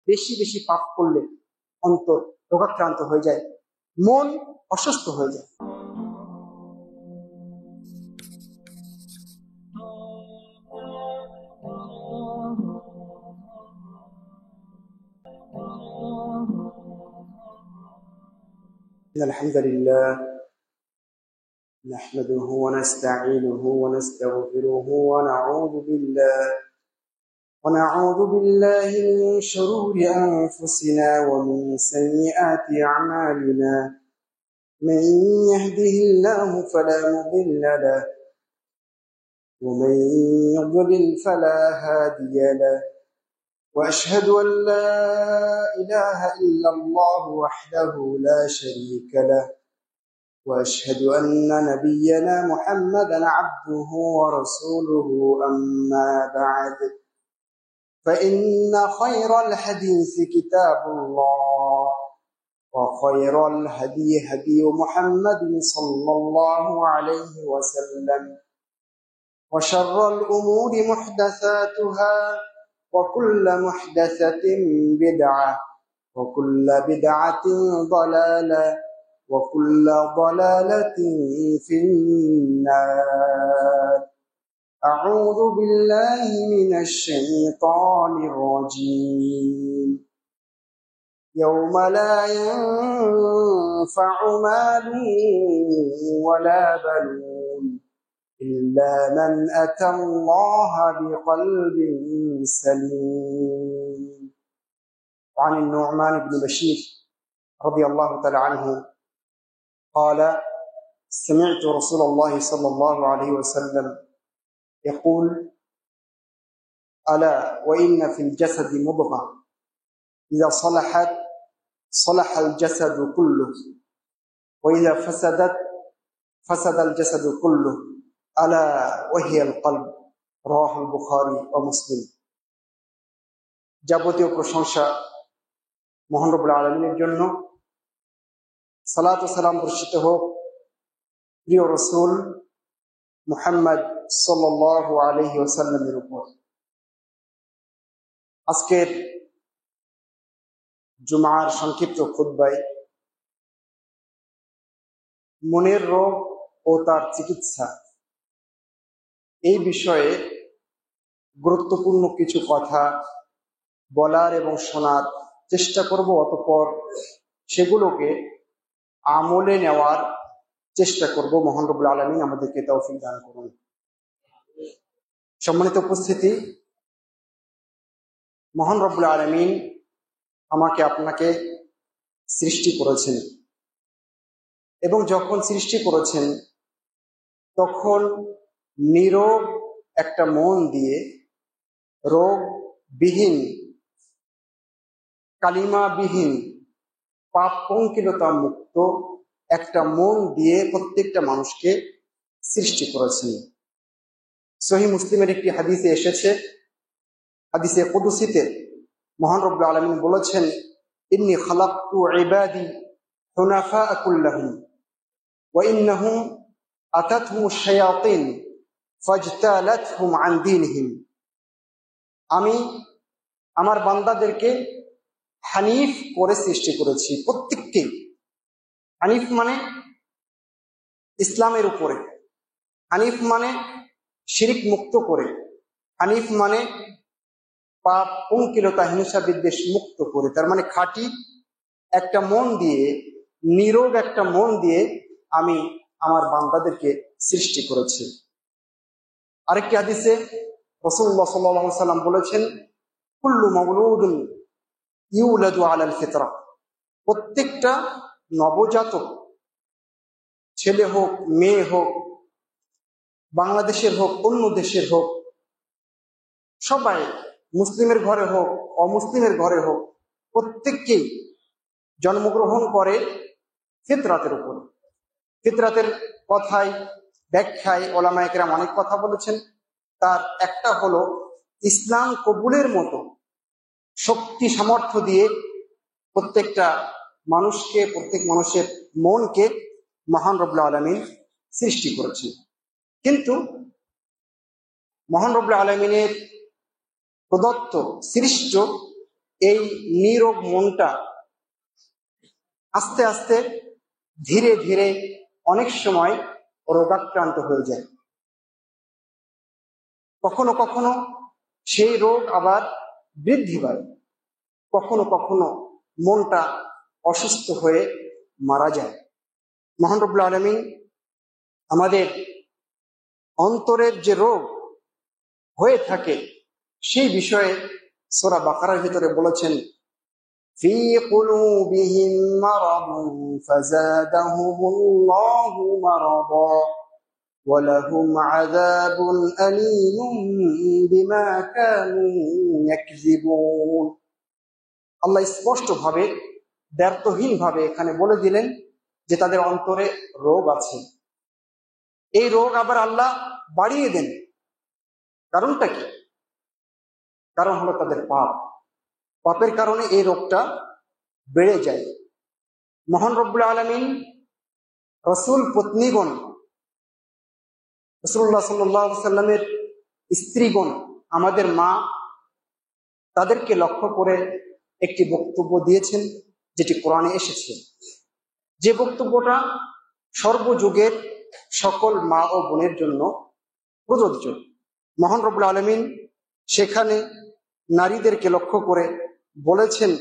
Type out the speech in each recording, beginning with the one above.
বেশি বেশি পাপ করলে অন্তর রোগাক্রান্ত হয়ে যায়, মন অসুস্থ হয়ে যায়। আলহামদুলিল্লাহ نحمده ونستعينه ونستغفره ونعوذ بالله من شرور أنفسنا ومن سيئات أعمالنا من يهده الله فلا مضل له ومن يضلل فلا هادي له وأشهد أن لا إله إلا الله وحده لا شريك له وأشهد أن نبينا محمدا عبده ورسوله أما بعد فإن خير الحديث كتاب الله وخير الهدي هدي محمد صلى الله عليه وسلم وشر الأمور محدثاتها وكل محدثة بدعة وكل بدعة ضلالة وكل ضلالة في النار أعوذ بالله من الشيطان الرجيم يوم لا ينفع مال ولا بنون إلا من أتى الله بقلب سليم. وعن النعمان بن بشير رضي الله تعالى عنه قال سمعت رسول الله صلى الله عليه وسلم يقول ألا وإن في الجسد مضغة إذا صلحت صلح الجسد كله وإذا فسدت فسد الجسد كله ألا وهي القلب رواه البخاري ومسلم. যাবতীয় প্রশংসা মহান রব্বুল আলামিনের জন্য। সালাত ও সালাম বর্ষিত হোক প্রিয় রাসূল মুহাম্মদ সাল্লাল্লাহু আলাইহি ওয়াসাল্লামের উপর। আজকের জুমার সংক্ষিপ্ত খুতবায় মনের রোগ ও তার চিকিৎসা এই বিষয়ে গুরুত্বপূর্ণ কিছু কথা বলার এবং শোনার চেষ্টা করব, অতঃপর সেগুলোকে আমলে নেওয়ার চেষ্টা করব। মহান রব্বুল আলামিন আমাদেরকে তৌফিক দান করুন। সম্মানিত উপস্থিতি, মহান রব্বুল আলামিন আমাকে আপনাকে সৃষ্টি করেছেন এবং যখন সৃষ্টি করেছেন তখন নীরব একটা মন দিয়ে, রোগবিহীন, কালিমাবিহীন, পাপ পঙ্কিলতা মুক্ত একটা মন দিয়ে প্রত্যেকটা মানুষকে সৃষ্টি করেছেন। সহিহ মুসলিমের একটি হাদিসে এসেছে, হাদিসে কুদসিতে মহান রব্বুল আলামিন বলেছেন, ইন্নী খালাকতু ইবাদি হুনাফা কুল্লাহুম ওয়া ইন্নাহুম আতাতহুমুশ শায়াতিন ফাজতালাতহুম আন দীনহিম। আমি আমার বান্দাদেরকে হানিফ করে সৃষ্টি করেছি, প্রত্যেককে। হানিফ মানে ইসলামের উপরে, হানিফ মানে শিরিক মুক্ত করে, হানিফ মানে পাপ পঙ্কিলতা হিংসা বিদ্বেষ মুক্ত করে। তার মানে খাঁটি একটা মন দিয়ে, নীরব একটা মন দিয়ে আমি আমার বান্দাদেরকে সৃষ্টি করেছি। আরেকটি হাদিসে রাসূলুল্লাহ সাল্লাল্লাহু আলাইহি ওয়াসাল্লাম বলেছেন, কুল্লু মাওলুদুন ইউলাদু আলাল ফিতরা। প্রত্যেকটা নবজাতক, ছেলে হোক মেয়ে হোক, বাংলাদেশের হোক অন্য দেশের হোক, সবাই, মুসলিমের ঘরে হোক অমুসলিমের ঘরে হোক, প্রত্যেককেই জন্মগ্রহণ করে ফিতরাতের উপর। ফিতরাতের কথায়, ব্যাখ্যায় ওলামায়ে কেরাম অনেক কথা বলেছেন। তার একটা হলো, ইসলাম কবুলের মতো শক্তি সামর্থ্য দিয়ে প্রত্যেকটা মানুষকে, প্রত্যেক মানুষের মনকে মহান রব্বুল আলামিন সৃষ্টি করেছেন। কিন্তু মহান রব্বুল আলামিনের প্রদত্ত সৃষ্ট এই নীরব মনটা আস্তে আস্তে ধীরে ধীরে অনেক সময় রোগাক্রান্ত হয়ে যায়। কখনো কখনো সেই রোগ আবার বৃদ্ধি পায়, কখনো কখনো মনটা অসুস্থ হয়ে মারা যায়। মহান রব্বুল আলামিন আমাদের অন্তরের যে রোগ হয়ে থাকে সেই বিষয়ে সূরা বাকারার ভিতরে বলেছেন, ফি কুলুবিহিম মারাদুন ফাযাদাহুমুল্লাহু মারাদা ওয়া লাহুম আযাবুন আলীমুন বিমা কানু ইয়াকযিবুন। আল্লাহ স্পষ্টভাবে দ্ব্যর্থহীনভাবে এখানে বলে দিলেন যে তাদের অন্তরে রোগ আছে। এই রোগ আবার আল্লাহ বাড়িয়ে দেন। কারণটা কি? কারণ হলো তাদের পাপ। পাপের কারণে এই রোগটা বেড়ে যায়। মহান রব্বুল আলামিন রাসূল পত্নীগণ, রাসূলুল্লাহ সাল্লাল্লাহু আলাইহি সাল্লামের স্ত্রীগণ, আমাদের মা, তাদেরকে লক্ষ্য করে একটি বক্তব্য দিয়েছেন যেটি কোরআনে এসেছে, যে বক্তব্যটা সর্বযুগের সকল মা ও বোনের জন্য প্রযোজ্য। মহান রব্বুল আলামিন সেখানে নারীদেরকে লক্ষ্য করে বলেছেন,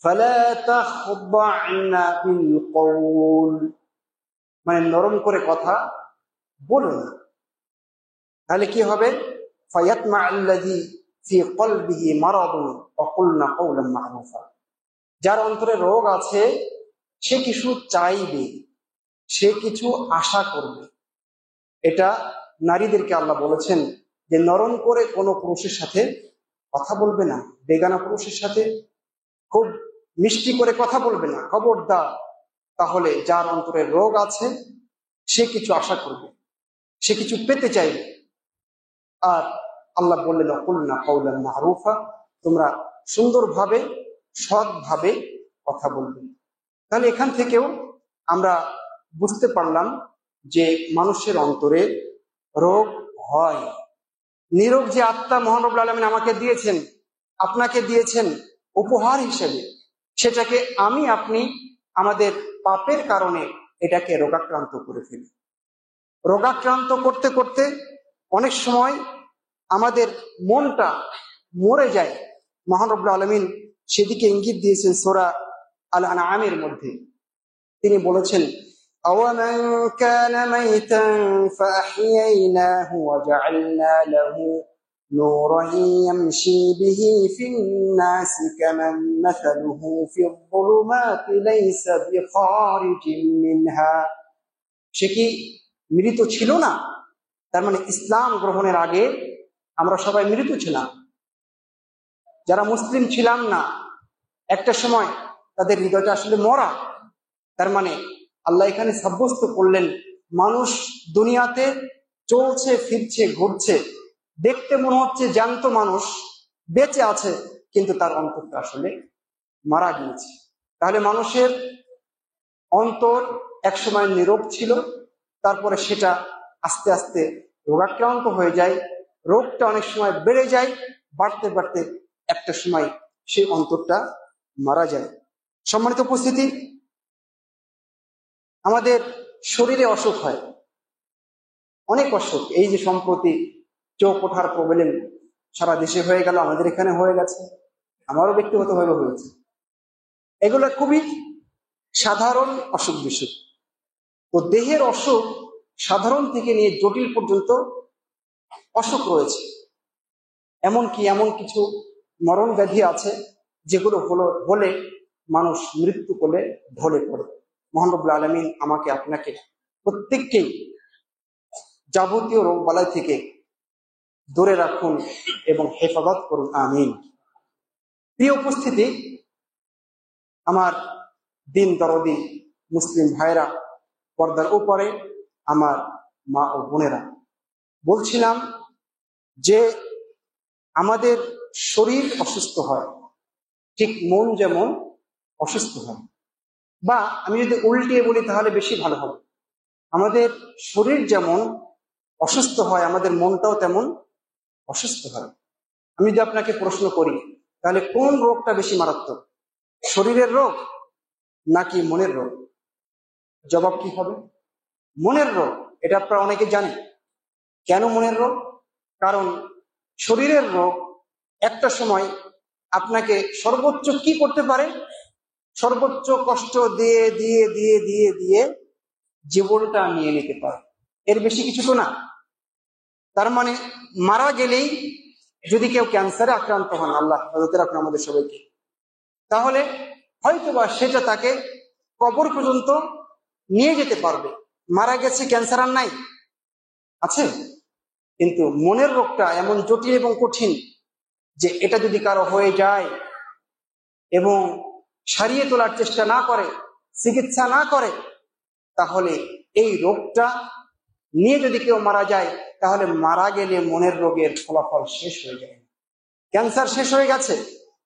ফালা তাখদা'না বিল কওল, মানে নরম করে কথা বলো না। তাহলে কি হবে? ফায়াতমা আল্লাযী ফি কলবিহি মারাদুন ওয়া কুলনা কওলান মা'রুফা, যার অন্তরে রোগ আছে সে কিছু চাইবে, সে কিছু আশা করবে। এটা নারীদেরকে আল্লাহ বলেছেন যে নরম করে কোনো পুরুষের সাথে কথা বলবে না, বেগানা পুরুষের সাথে খুব মিষ্টি করে কথা বলবে না, খবরদার। তাহলে যার অন্তরে রোগ আছে সে কিছু আশা করবে, সে কিছু পেতে চাইবে। আর আল্লাহ বললেন কুলনা কওলান মা'রুফা, তোমরা সুন্দরভাবে সৎভাবে কথা বলবে। তাহলে এখান থেকেও আমরা বুঝতে পারলাম যে মানুষের অন্তরে রোগ হয়। নিরোগ যে আত্মা মহান রব্বুল আলামিন আমাকে দিয়েছেন, আপনাকে দিয়েছেন উপহার হিসেবে, সেটাকে আমি আপনি আমাদের পাপের কারণে এটাকে রোগাক্রান্ত করে ফেলি। রোগাক্রান্ত করতে করতে অনেক সময় আমাদের মনটা মরে যায়। মহান রব্বুল আলামিন সেদিকে ইঙ্গিত দিয়েছেন সূরা আল আনআমের মধ্যে। তিনি বলেছেন, আওয়ামান কানা মাইতান ফাআহইয়াইনাহু ওয়া জাআলনা লাহু নূরান ইয়ামশি বিহি ফিন নাসি কামান মাসালুহু ফিয যুলুমাতি লাইসা বিখারিজিন মিনহা। সে কি মৃত ছিল না? তার মানে ইসলাম গ্রহণের আগে আমরা সবাই মৃত ছিলাম। যারা মুসলিম ছিলাম না, একটা সময় তাদের হৃদয়টা আসলে মরা। তার মানে আল্লাহ এখানে সাব্যস্ত করলেন মানুষ দুনিয়াতে চলছে, ফিরছে, ঘুরছে, দেখতে মনে হচ্ছে জ্যান্ত মানুষ বেঁচে আছে, কিন্তু তার অন্তরটা আসলে মারা গিয়েছে। তাহলে মানুষের অন্তর একসময় নীরব ছিল, তারপরে সেটা আস্তে আস্তে রোগাক্রান্ত হয়ে যায়। রোগটা অনেক সময় বেড়ে যায়, বাড়তে বাড়তে একটা সময় সেই অন্তরটা মারা যায়। সম্মানিত উপস্থিতি, আমাদের শরীরে অসুখ হয়, অনেক অসুখ। এই যে সম্প্রতি চোখ ওঠার প্রবলেম সারা দেশে হয়ে গেল, আমাদের এখানে হয়ে গেছে, আমারও ব্যক্তিগতভাবে হয়েছে। এগুলো খুবই সাধারণ অসুখ বিসুখ। তো দেহের অসুখ সাধারণ থেকে নিয়ে জটিল পর্যন্ত অসুখ রয়েছে। এমনকি এমন কিছু মরণ ব্যাধি আছে যেগুলো হলে মানুষ মৃত্যু কোলে ঢলে পড়ে। মহান রব্বুল আলামিন আমাকে আপনাকে প্রত্যেককেই যাবতীয় রোগ বালাই থেকে দূরে রাখুন এবং হেফাজত করুন, আমিন। প্রিয় উপস্থিতি, আমার দিন দরদি মুসলিম ভাইরা, পর্দার উপরে আমার মা ও বোনেরা, বলছিলাম যে আমাদের শরীর অসুস্থ হয়, ঠিক মন যেমন অসুস্থ হয়। বা আমি যদি উল্টিয়ে বলি তাহলে বেশি ভালো হবে। আমাদের শরীর যেমন অসুস্থ হয়, আমাদের মনটাও তেমন অসুস্থ হয়। আমি যদি আপনাকে প্রশ্ন করি, তাহলে কোন রোগটা বেশি মারাত্মক, শরীরের রোগ নাকি মনের রোগ? জবাব কি হবে? মনের রোগ। এটা আপনারা অনেকে জানেন। কেন মনের রোগ? কারণ শরীরের রোগ একটা সময় আপনাকে সর্বোচ্চ কি করতে পারে? সর্বোচ্চ কষ্ট দিয়ে দিয়ে দিয়ে দিয়ে দিয়ে জীবনটা নিয়ে নিতে পারে, এর বেশি কিছু তো না। তার মানে মারা গেলেই, যদি কেউ ক্যান্সারে আক্রান্ত হন, আল্লাহ হেফাজতে রাখুন আমাদের সবাইকে, তাহলে হয়তোবা সেটা তাকে কবর পর্যন্ত নিয়ে যেতে পারবে। মারা গেছে, ক্যান্সার আর নাই, আছে। কিন্তু মনের রোগটা এমন জটিল এবং কঠিন যে এটা যদি কারো হয়ে যায় এবং সারিয়ে তোলার চেষ্টা না করে, চিকিৎসা না করে, তাহলে এই রোগটা নিয়ে যদি কেউ মারা যায়, তাহলে মারা গেলে মনের রোগের ফলাফল শেষ হয়ে যায়। ক্যান্সার শেষ হয়ে গেছে,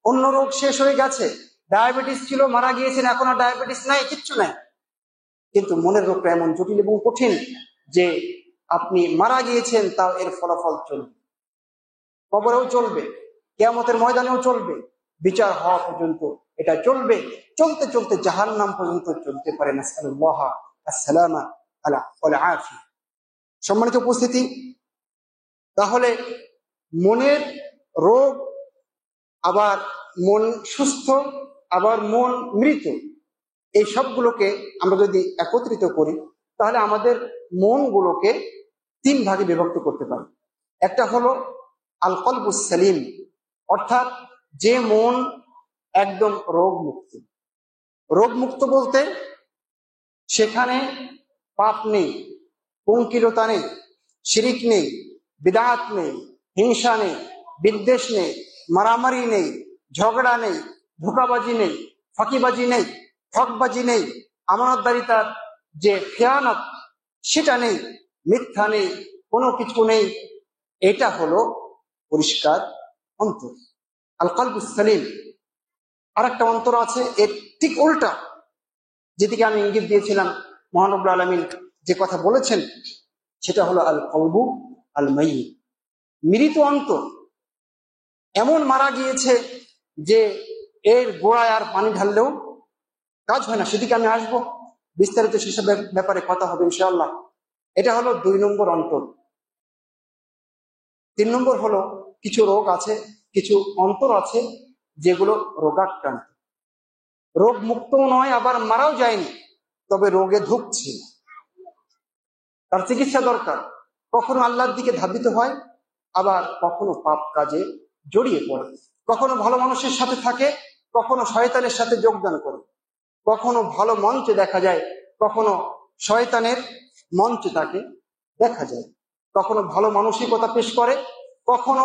অন্য রোগ শেষ হয়ে গেছে, ডায়াবেটিস ছিল, মারা গিয়েছেন, এখন আর ডায়াবেটিস নাই, কিচ্ছু নাই। কিন্তু মনের রোগটা এমন জটিল এবং কঠিন যে আপনি মারা গিয়েছেন, তাও এর ফলাফল চলবে, কবরেও চলবে, কিয়ামতের ময়দানেও চলবে, বিচার হওয়া পর্যন্ত এটা চলবে, চলতে চলতে জাহান্নাম পর্যন্ত চলতে পারে। নাসআলুল্লাহ আসসালামা ওয়াল আফিয়া। সম্মানিত উপস্থিতি, তাহলে মনের রোগ, আবার মন সুস্থ, আবার মন মৃত, এই সবগুলোকে আমরা যদি একত্রিত করি, তাহলে আমাদের মনগুলোকে 3 ভাগে বিভক্ত করতে পারি। একটা হলো আল কলবুস সালিম, অর্থাৎ যে মন একদম রোগ মুক্ত। রোগ মুক্ত বলতে সেখানে পাপ নেই, পঙ্কিলতা নেই, শিরিক নেই, বিদআত নেই, হিংসা নেই, বিদ্বেষ নেই, মারামারি নেই, ঝগড়া নেই, ধোঁকাবাজি নেই, ফাঁকিবাজি নেই, ঠকবাজি নেই, আমানতদারিতার যে খেয়ানত সেটা নেই, মিথ্যা নেই, কোনো কিছু নেই। এটা হলো পরিষ্কার অন্তর, আল কলবুস সালিম। আর একটা অন্তর আছে এর ঠিক উল্টা, যেদিকে আমি ইঙ্গিত দিয়েছিলাম। মহান রব্বুল আলামিন যে কথা বলেছেন সেটা হলো আল কলবু আল মাইয়িত, মৃত অন্তর। এমন মারা গিয়েছে যে এর গোড়ায় আর পানি ঢাললেও কাজ হয় না। সেদিকে আমি আসবো, বিস্তারিত সেসব ব্যাপারে কথা হবে ইনশাআল্লাহ। এটা হলো 2 নম্বর অন্তর। 3 নম্বর হলো কিছু রোগ আছে, কিছু অন্তর আছে যেগুলো রোগাক্রান্ত, রোগ মুক্তও নয়, আবার মারাও যায়নি, তবে রোগে ধুঁকছে, তার চিকিৎসা দরকার। কখনো আল্লাহর দিকে ধাবিত হয়, আবার কখনো পাপ কাজে জড়িয়ে পড়ে, কখনো ভালো মানুষের সাথে থাকে, কখনো শয়তানের সাথে যোগদান করে, কখনো ভালো মঞ্চে দেখা যায়, কখনো শয়তানের মঞ্চে তাকে দেখা যায়, কখনো ভালো মানসিকতা পেশ করে, কখনো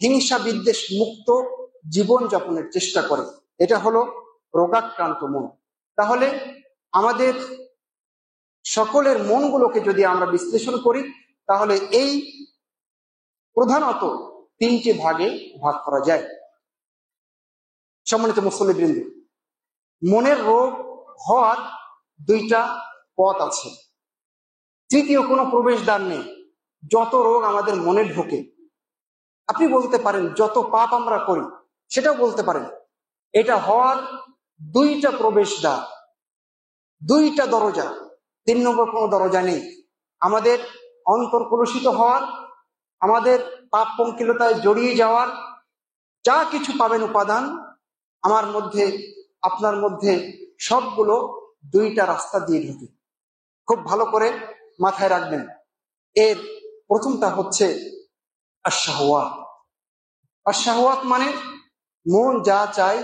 হিংসা বিদ্বেষ মুক্ত জীবন যাপনের চেষ্টা করে। এটা হলো রোগাক্রান্ত মন। তাহলে আমাদের সকলের মনগুলোকে যদি আমরা বিশ্লেষণ করি, তাহলে এই প্রধানত 3টে ভাগে ভাগ করা যায়। সম্মানিত মুসল্লিবৃন্দ, মনের রোগ হওয়ার 2টা পথ আছে, তৃতীয় কোনো প্রবেশদ্বার নেই। যত রোগ আমাদের মনে ঢোকে, আপনি বলতে পারেন যত পাপ আমরা করি, সেটাও বলতে পারেন, এটা হওয়ার 2টা প্রবেশদ্বার, 2টা দরজা, 3 নম্বর কোনো দরজা নেই। আমাদের অন্তর কলুষিত হওয়ার, আমাদের পাপ পঙ্কিলতায় জড়িয়ে যাওয়ার, যা কিছু পাবেন উপাদান আমার মধ্যে, আপনার মধ্যে, সবগুলো 2টা রাস্তা দিয়ে ঢুকে। খুব ভালো করে মাথায় রাখবেন। এর প্রথমটা হচ্ছে আশ-শাহওয়াত। আশ-শাহওয়াত মানে মন যা চায়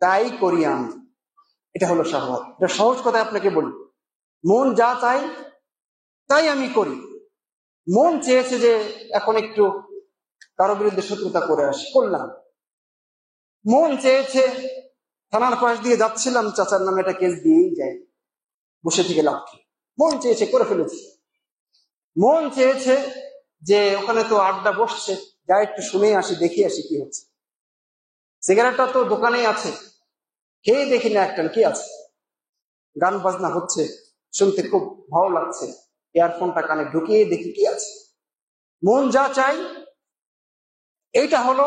তাই করি আমি, এটা হলো শাহওয়াত। এটা সহজ কথায় আপনাকে বলি, মন যা চায় তাই আমি করি। মন চেয়েছে যে এখন একটু কারো বিরুদ্ধে শত্রুতা করে আসি, করলাম। মন চেয়েছে থানার পাশ দিয়ে যাচ্ছিলাম, চাচার নামে একটা কেস দিয়েই যাই, বসে থেকে লাভ কি, মন চেয়েছে করে ফেলেছি। মন চেয়েছে যে ওখানে তো আড্ডা বসছে, যা একটু শুনে আসি, দেখে আসি কি হচ্ছে। সিগারেটটা তো দোকানেই আছে, খেয়ে দেখি না একটা কি আছে, গান বাজনা হচ্ছে, শুনতে খুব ভালো লাগছে, ইয়ারফোনটা কানে ঢুকিয়ে দেখি কি আছে। মন যা চাই এইটা হলো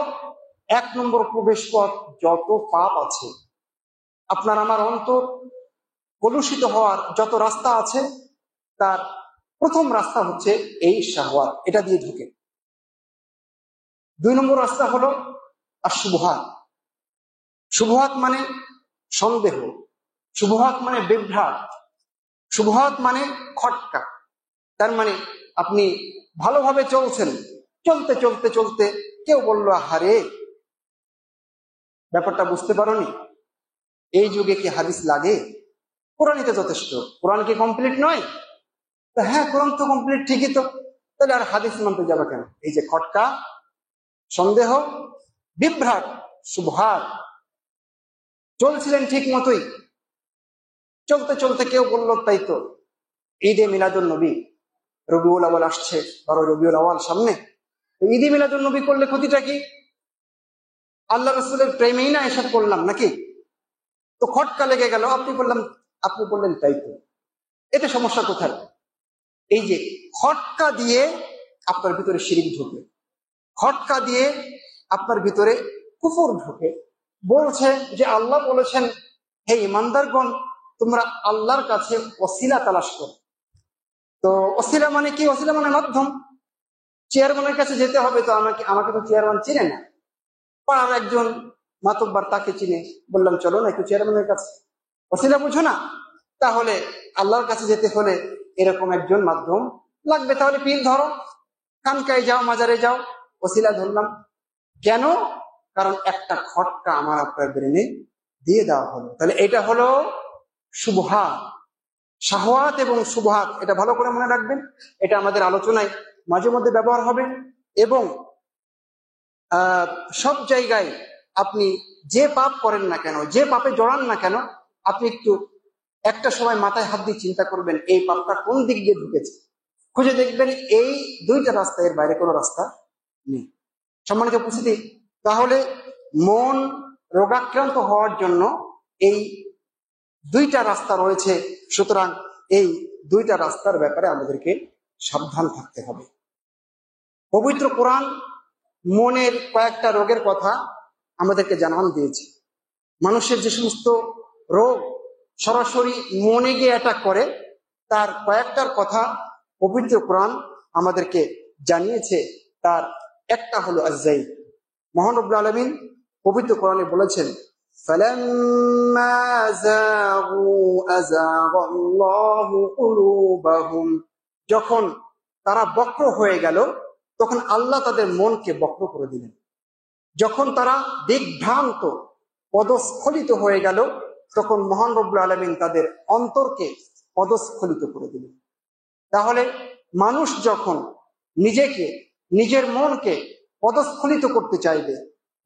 1 নম্বর প্রবেশ পথ। যত পাপ আছে, আপনার আমার অন্তর কলুষিত হওয়ার যত রাস্তা আছে, তার প্রথম রাস্তা হচ্ছে এই শাহওয়াত, এটা দিয়ে ঢুকে। 2 নম্বর রাস্তা হলো আশুবহাত। শুবহাত মানে সন্দেহ, শুবহাত মানে বিভ্রাট, শুবহাত মানে খটকা। তার মানে আপনি ভালোভাবে চলছেন, চলতে চলতে চলতে কেউ বলল, আহারে, ব্যাপারটা বুঝতে পারোনি, এই যুগে কি হাদিস লাগে? কোরআনই তো যথেষ্ট। কোরআন কি কমপ্লিট নয়? হ্যাঁ, কোরআন তো কমপ্লিট ঠিকই তো, তাহলে আর হাদিস মানতে যাবে কেন? এই যে খটকা, সন্দেহ, বিভ্রাট, শুবহাত। চলছিলেন ঠিক মতোই, চলতে চলতে কেউ বলল, তাই তো ঈদে মিলাদুন নবী, রবিউল আউয়াল আসছে, 12 রবিউল আউয়াল সামনে, ঈদে মিলাদুন নবী করলে ক্ষতিটা কি? আল্লাহ রসুলের প্রেমেই না এসব করলাম নাকি? তো খটকা লেগে গেল, আপনি বললেন তাই তো, এতে সমস্যা কোথায়? এই যে খটকা দিয়ে আপনার ভিতরে শিরিক ঢুকে, খটকা দিয়ে আপনার ভিতরে কুফর ঢুকে। বলছে যে আল্লাহ বলেছেন, হে ইমানদারগণ, তোমরা আল্লাহর কাছে ওসিলা তালাশ করো। তো ওসিলা মানে কি? ওসিলা মানে মাধ্যম। চেয়ারম্যানের কাছে যেতে হবে, তো আমাকে তো চেয়ারম্যান চিনে না, পাড়ার একজন মাতব্বার তাকে চিনে, বললাম চলো না একটু চেয়ারম্যানের কাছে। ওসিলা বুঝো না? তাহলে আল্লাহর কাছে যেতে হলে এরকম একজন মাধ্যম লাগবে। তাহলে পীর ধরো, খানকায় যাও, মাজারে যাও, ওসিলা ধরলাম। কেন? কারণ একটা খটকা আমার আপনার ব্রেনে দিয়ে দেওয়া হলো। তাহলে এটা হলো শুবহাত, শাহওয়াত এবং শুবহাত। এটা ভালো করে মনে রাখবেন, এটা আমাদের আলোচনায় মাঝে মধ্যে ব্যবহার হবে। এবং সব জায়গায় আপনি যে পাপ করেন না কেন, যে পাপে জড়ান না কেন, আপনি একটু একটা সময় মাথায় হাত দিয়ে চিন্তা করবেন, এই পাপটা কোন দিকে গিয়ে ঢুকেছে, খুঁজে দেখবেন এই 2টা রাস্তা, এর বাইরে কোনো রাস্তা নেই। সম্মানিত উপস্থিতি, তাহলে মন রোগাক্রান্ত হওয়ার জন্য এই 2টা রাস্তা রয়েছে। সুতরাং এই 2টা রাস্তার ব্যাপারে আমাদেরকে সাবধান থাকতে হবে। পবিত্র কোরআন মনের কয়েকটা রোগের কথা আমাদেরকে জানান দিয়েছে। মানুষের যে সমস্ত রোগ সরাসরি মনে গিয়ে অ্যাটাক করে, তার কয়েকটার কথা পবিত্র কোরআন আমাদেরকে জানিয়েছে। তার একটা হলো আযযাইদ। মহান রব্বুল আলামিন পবিত্র কোরআনে বলেছেন, ফালাম্মা যাগু আযাগাল্লাহু কুলুবাহুম, যখন তারা বক্র হয়ে গেল, তখন আল্লাহ তাদের মনকে বক্র করে দিলেন। যখন তারা দিগ্ভ্রান্ত, পদস্খলিত হয়ে গেল, তখন মহান রব্বুল আলামিন তাদের অন্তরকে পদস্খলিত করে দিলেন। তাহলে মানুষ যখন নিজেকে, নিজের মনকে পদস্খলিত করতে চাইবে,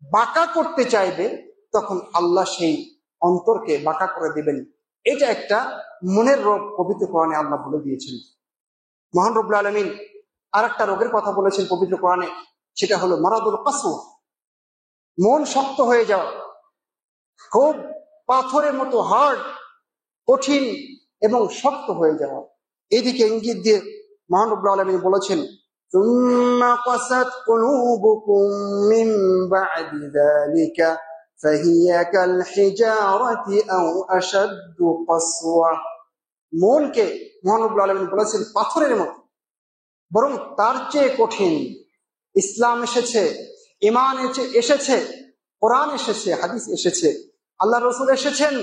বাঁকা করতে চাইবে, তখন আল্লাহ সেই অন্তরকে বাঁকা করে দিবেন। এটা একটা মনের রোগ, পবিত্র কোরআনে আল্লাহ বলে দিয়েছেন। মহান রব্বুল আলামিন আর একটা রোগের কথা বলেছেন পবিত্র কোরআনে, সেটা হলো মারাদুল কাসওয়া, মন শক্ত হয়ে যাওয়া, খুব পাথরের মতো হার্ড, কঠিন এবং শক্ত হয়ে যাওয়া। এইদিকে ইঙ্গিত দিয়ে মহান রব্বুল আলামিন বলেছেন, সুম্মা কাসাত কুলুবুকুম মিন বা'দি যালিকা ফাহিয়া কাল হিজারাতি আও আশাদ্দু কাসওয়া। মনকে মহান রব্বুল আলামিন বলেছেন পাথরের মতো, বরং তার চেয়ে কঠিন। ইসলাম এসেছে, ঈমান এসেছে, কোরআন এসেছে, হাদিস এসেছে, আল্লাহ রাসূল এসেছেন,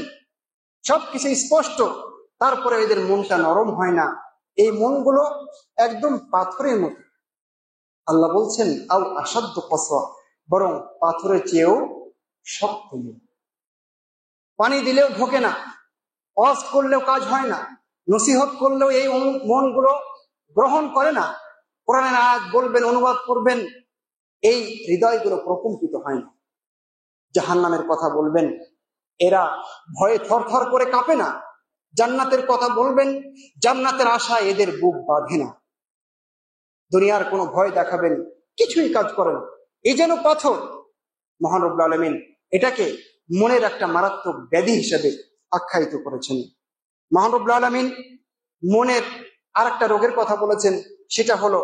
সবকিছু স্পষ্ট, তারপরে এদের মনটা নরম হয় না। এই মনগুলো একদম পাথরের মতো। আল্লাহ বলছেন আও আশাদ্দু কাসওয়া, বরং পাথরের চেয়েও শক্ত। পানি দিলেও ঢোকে না, ওয়াজ করলেও কাজ হয় না, নসিহত করলেও এই মনগুলো গ্রহণ করে না। কোরআনের আয়াত বলবেন, অনুবাদ করবেন, এই হৃদয়গুলো প্রকম্পিত হয় না। জাহান্নামের কথা বলবেন, এরা ভয়ে থরথর করে কাঁপে না। জান্নাতের কথা বলবেন, জান্নাতের আশায় এদের বুক বাঁধে না। দুনিয়ার কোনো ভয় দেখাবেন, কিছুই কাজ করে না, এই যেন পাথর। মহান রব্বুল আলামিন এটাকে মনের একটা মারাত্মক ব্যাধি হিসেবে আখ্যায়িত করেছেন। মহান রব্বুল আলামিন মনের আর একটা রোগের কথা বলেছেন, সেটা হলো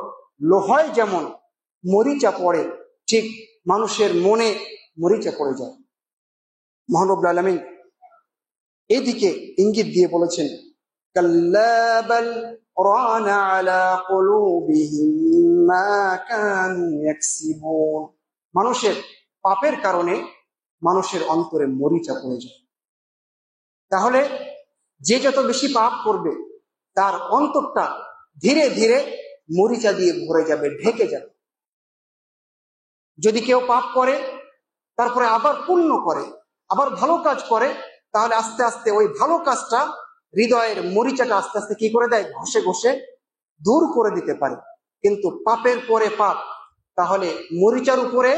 লোহায় যেমন মরিচা পড়ে, ঠিক মানুষের মনে মরিচা পড়ে যায়। মহান রব্বুল আলামিন এইদিকে ইঙ্গিত দিয়ে বলেছেন, কাল্লা বাল রানা আলা কুলুবিহিম মা কানু ইয়াকসিবুন। মানুষের পাপের কারণে মানুষের অন্তরে মরিচা পড়ে যায়। তাহলে যে যত বেশি পাপ করবে তার অন্তরটা ধীরে ধীরে মরিচা দিয়ে ভরে যাবে, ঢেকে যাবে। যদি কেউ পাপ করে তারপরে আবার পুণ্য করে, আবার ভালো কাজ করে, তাহলে আস্তে আস্তে ওই ভালো কাজটা হৃদয়ের মরিচাটা আস্তে আস্তে কি করে দেয়, ঘষে ঘষে দূর করে দিতে পারে। কিন্তু পাপের পরে পাপ, তাহলে মরিচার উপরে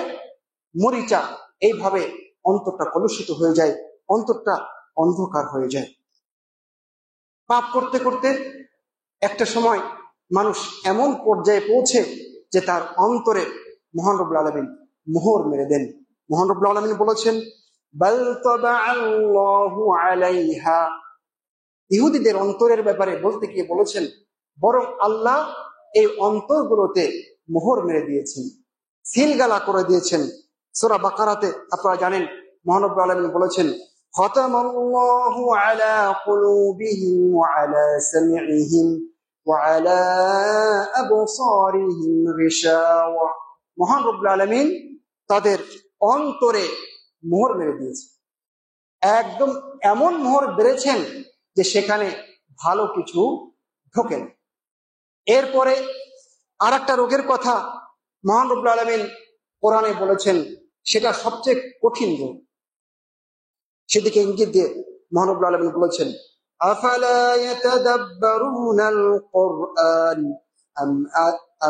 মরিচা, এইভাবে অন্তরটা কলুষিত হয়ে যায়, অন্তরটা অন্ধকার হয়ে যায়। পাপ করতে করতে একটা সময় মানুষ এমন পর্যায়ে পৌঁছে যে তার অন্তরে মহান রব্বুল আলামিন মোহর মেরে দেন। মহান রব্বুল আলামিন বলেছেন, বাল তাবাআল্লাহু আলাইহা। ইহুদিদের অন্তরের ব্যাপারে বলতে গিয়ে বলেছেন, বরং আল্লাহ এই অন্তরগুলোতে মোহর মেরে দিয়েছেন, সিলগালা করে দিয়েছেন। সূরা বাকারাতে আপনারা জানেন মহান রব্বুল আলামিন বলেছেন, খাতামাল্লাহু আলা কুলুবিহিম ওয়া আলা সামিইহিম ওয়া আলা আবসারিহিম গিশাওয়া। মহান রব্বুল আলামিন তাদের অন্তরে মোহর মেরে দিয়েছেন, একদম এমন মোহর বেড়েছেন যে সেখানে ভালো কিছু ঢোকে না। এরপরে আর একটা রোগের কথা মহান রব্বুল আলামিন কোরআনে বলেছেন, সেটা সবচেয়ে কঠিন রোগ। সেদিকে ইঙ্গিত দিয়ে মহান রব্বুল আলামিন বলেছেন, আফালা ইয়াতাদাব্বারুনাল কুরআন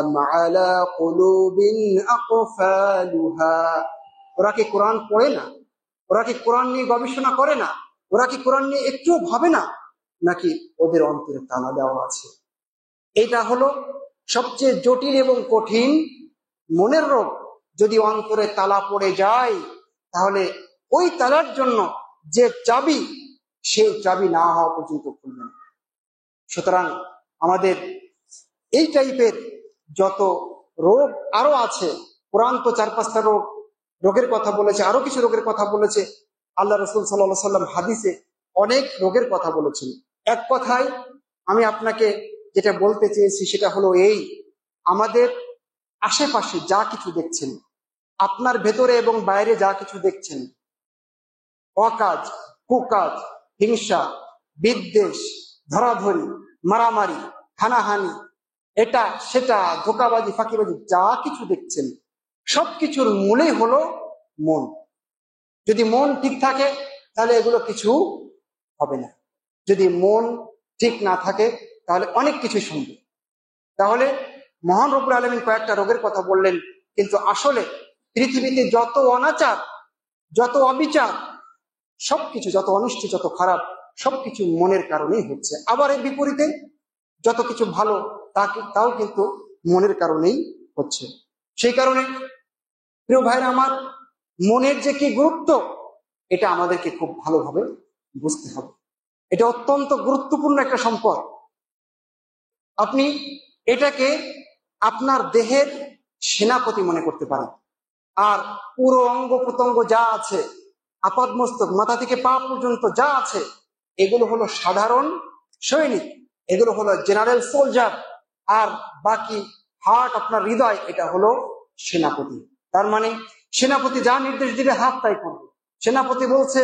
আম আলা কুলুবিন আকফালুহা। ওরা কি কোরআন পড়ে না? ওরা কি কোরআন নিয়ে গবেষণা করে না? ওরা কি কোরআন নিয়ে একটু ভাবে না? নাকি ওদের অন্তরে তালা দেওয়া আছে? এটা হলো সবচেয়ে জটিল এবং কঠিন মনের রোগ। যদি অন্তরে তালা পড়ে যায়, তাহলে ওই তালার জন্য যে চাবি, সেই চাবি না হওয়া পর্যন্ত খুলবে না। সুতরাং আমাদের এই টাইপের যত রোগ আরো আছে, কোরআন তো 4-5টা রোগের কথা বলেছে, আরো কিছু রোগের কথা বলেছে। আল্লাহ রাসূল সাল্লাল্লাহু আলাইহি ওয়াসাল্লাম হাদিসে অনেক রোগের কথা বলেছেন। এক কথায় আমি আপনাকে যেটা বলতে চেয়েছি সেটা হলো এই, আমাদের আশেপাশে যা কিছু দেখছেন, আপনার ভেতরে এবং বাইরে যা কিছু দেখছেন, অকাজ, কুকাজ, হিংসা, বিদ্বেষ, ধরাধরি, মারামারি, হানাহানি, এটা সেটা, ধোঁকাবাজি, ফাঁকিবাজি, যা কিছু দেখছেন সবকিছুর মূলেই হলো মন। যদি মন ঠিক থাকে তাহলে এগুলো কিছু হবে না। যদি মন ঠিক না থাকে তাহলে অনেক কিছু শুনবে। তাহলে মহান রব্বুল আলামিন কয়েকটা রোগের কথা বললেন, কিন্তু আসলে পৃথিবীতে যত অনাচার, যত অবিচার, সবকিছু, যত অনিষ্ট, যত খারাপ, সবকিছু মনের কারণেই হচ্ছে। আবার এর বিপরীতে যত কিছু ভালো, তাও কিন্তু মনের কারণেই হচ্ছে। সেই কারণে প্রিয় ভাইরা আমার, মনের যে কি গুরুত্ব, এটা আমাদেরকে খুব ভালোভাবে বুঝতে হবে। এটা অত্যন্ত গুরুত্বপূর্ণ একটা সম্পদ। আপনি এটাকে আপনার দেহের সেনাপতি মনে করতে পারেন। আর পুরো অঙ্গ প্রত্যঙ্গ যা আছে, আপাদমস্তক, মাথা থেকে পা পর্যন্ত যা আছে, এগুলো হলো সাধারণ সৈনিক, এগুলো হলো জেনারেল সোলজার। আর বাকি হার্ট, আপনার হৃদয়, এটা হলো সেনাপতি। তার মানে সেনাপতি যা নির্দেশ দিবে হাত তাই করবে। সেনাপতি বলছে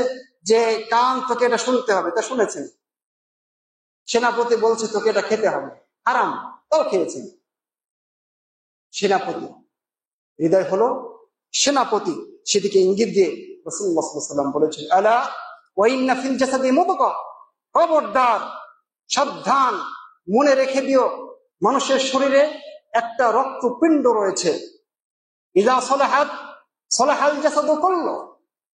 যে কান, তোকে এটা শুনতে হবে, তা শুনেছেন। সেনাপতি বলছে তোকে এটা খেতে হবে, হারাম, তাও খেয়েছেন। সেনাপতি, হৃদয় হলো সেনাপতি। সেদিকে ইঙ্গিত দিয়ে রাসূলুল্লাহ সাল্লাল্লাহু আলাইহি ওয়াসাল্লাম বলেছেন, আলা ওয়া ইন্না ফিল জাসাদি মুদগা, খবরদার, সাবধান, মনে রেখে দিও, মানুষের শরীরে একটা রক্তপিণ্ড রয়েছে। ইযা সালাহাত সালাহাল জাসাদু কুল্লু,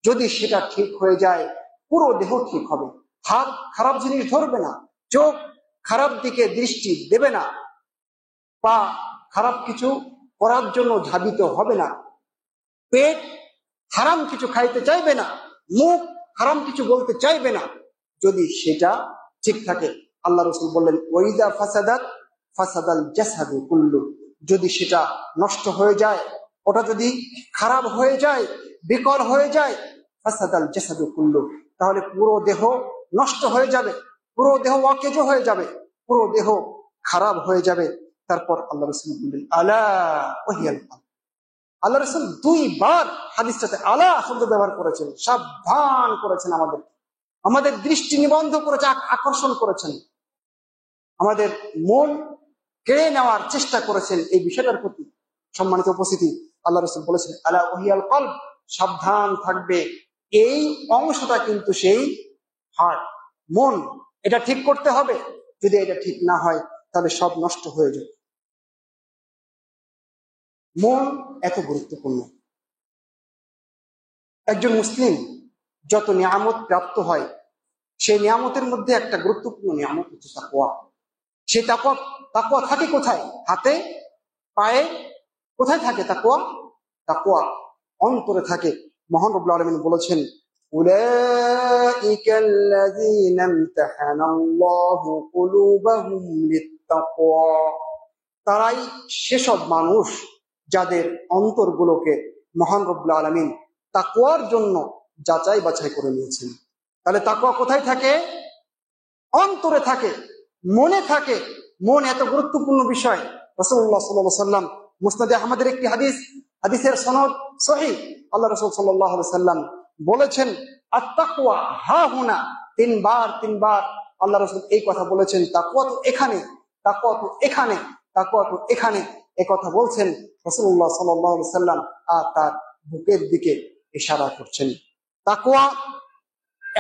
যদি সেটা ঠিক হয়ে যায় পুরো দেহ ঠিক হবে। হাত খারাপ জিনিস ধরবে না, চোখ খারাপ দিকে দৃষ্টি দেবে না, পা খারাপ কিছু করার জন্য ধাবিত হবে না, পেট হারাম কিছু খাইতে চাইবে না, মুখ হারাম কিছু বলতে চাইবে না, যদি সেটা ঠিক থাকে। আল্লাহ রাসূল বললেন, ওয়াইদা ফাসাদাত ফাসাদাল জাসাদু কুল্লু, যদি সেটা নষ্ট হয়ে যায় ওটা যদি খারাপ হয়ে যায়, বিকল হয়ে যায়, ফাসাদাল জাসাদু কুল্লু, তাহলে পুরো দেহ নষ্ট হয়ে যাবে, পুরো দেহ অকেজ হয়ে যাবে, পুরো দেহ খারাপ হয়ে যাবে। তারপর আল্লাহ রাসূল বললেন আলা ওয়াহিয়াল কলব। আল্লাহ রাসূল 2 বার হাদিসটাতে আলা শব্দ ব্যবহার করেছেন, সাবধান করেছেন, আমাদের দৃষ্টি নিবন্ধ করেছে, আকর্ষণ করেছেন, আমাদের মন কেড়ে নেওয়ার চেষ্টা করেছেন এই বিষয়টার প্রতি। সম্মানিত উপস্থিতি, আল্লাহ রাসূল বলেছেন আলা ওয়াহিয়াল কলব, সাবধান থাকবে, এই অংশটা কিন্তু সেই হার্ট, মন, এটা ঠিক করতে হবে। যদি এটা ঠিক না হয় তাহলে সব নষ্ট হয়ে যাবে। মন এত গুরুত্বপূর্ণ। একজন মুসলিম যত নিয়ামত প্রাপ্ত হয়, সেই নিয়ামতের মধ্যে একটা গুরুত্বপূর্ণ নিয়ামত হচ্ছে তাকওয়া। সেই তাকওয়া থাকে কোথায়? হাতে, পায়ে। কোথায় থাকে তাকওয়া? তাকওয়া অন্তরে থাকে। মহান রব্বুল আলামিন বলেছেন উলাইকাল্লাযীনা ইমতাহানাল্লাহু কুলুবাহুম লিত্তাকওয়া, তারাই সেসব মানুষ যাদের অন্তরগুলোকে মহান রব্বুল আলামিন তাকওয়ার জন্য যাচাই বাছাই করে নিয়েছেন। তাহলে তাকওয়া কোথায় থাকে? অন্তরে থাকে, মনে থাকে। মন এত গুরুত্বপূর্ণ বিষয়। রাসূলুল্লাহ সাল্লাল্লাহু আলাইহি ওয়াসাল্লাম মুসনাদে আহমদের একটি হাদিসের সনদ সহিহ, আল্লাহ রাসূল সাল্লাল্লাহু আলাইহি ওয়াসাল্লাম বলেছেন আত-তাকওয়া হাহুনা, 3 বার আল্লাহ রাসূল এই কথা বলেছেন, তাকওয়া তো এখানে, তাকওয়া তো এখানে, তাকওয়া তো এখানে, এই কথা বলছেন রাসূলুল্লাহ সাল্লাল্লাহু আলাইহি ওয়াসাল্লাম, আর তার বুকের দিকে ইশারা করছেন। তাকওয়া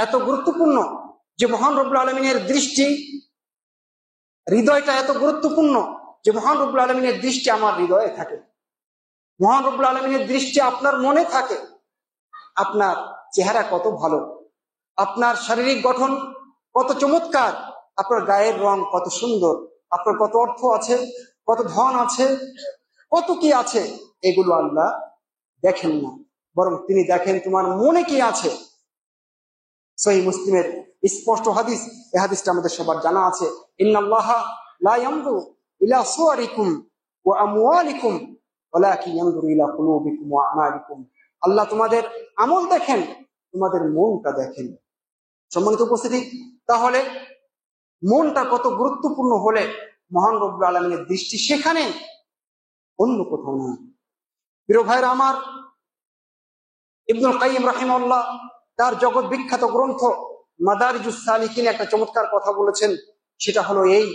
এত গুরুত্বপূর্ণ যে মহান রব্বুল আলামিনের দৃষ্টি, হৃদয়টা এত গুরুত্বপূর্ণ যে মহান রব্বুল আলামিনের দৃষ্টি আমার হৃদয়ে থাকে, মহান রব্বুল আলামিনের দৃষ্টি আপনার মনে থাকে। আপনার চেহারা কত ভালো, আপনার শারীরিক গঠন কত চমৎকার, আপনার গায়ের রং কত সুন্দর, আপনার কত অর্থ আছে, কত ধন আছে, কত কি আছে, এগুলো আল্লাহ দেখেন না, বরং তিনি দেখেন তোমার মনে কি আছে। সহিহ মুসলিমের স্পষ্ট হাদিস, এই হাদিসটা আমাদের সবার জানা আছে, ইন্নাল্লাহা লা ইয়ানজুরু ইলা সুওয়ারিকুম ওয়া আমওয়ালিকুম ওয়ালাকিন ইয়ানজুরু ইলা কুলুবিকুম ওয়া আমালিকুম। আল্লাহ তোমাদের আমল দেখেন, তোমাদের মনটা দেখেন। সম্মানিত উপস্থিতি, তাহলে মনটা কত গুরুত্বপূর্ণ হলে মহান রব্বুল আলামিনের দৃষ্টি সেখানে, অন্য কোথাও না। প্রিয় ভাইরা আমার, ইবনুল কাইয়িম রাহিমাহুল্লাহ তার জগৎ বিখ্যাত গ্রন্থ মাদারিজুস সালিকিনে একটা চমৎকার কথা বলেছেন। সেটা হলো এই,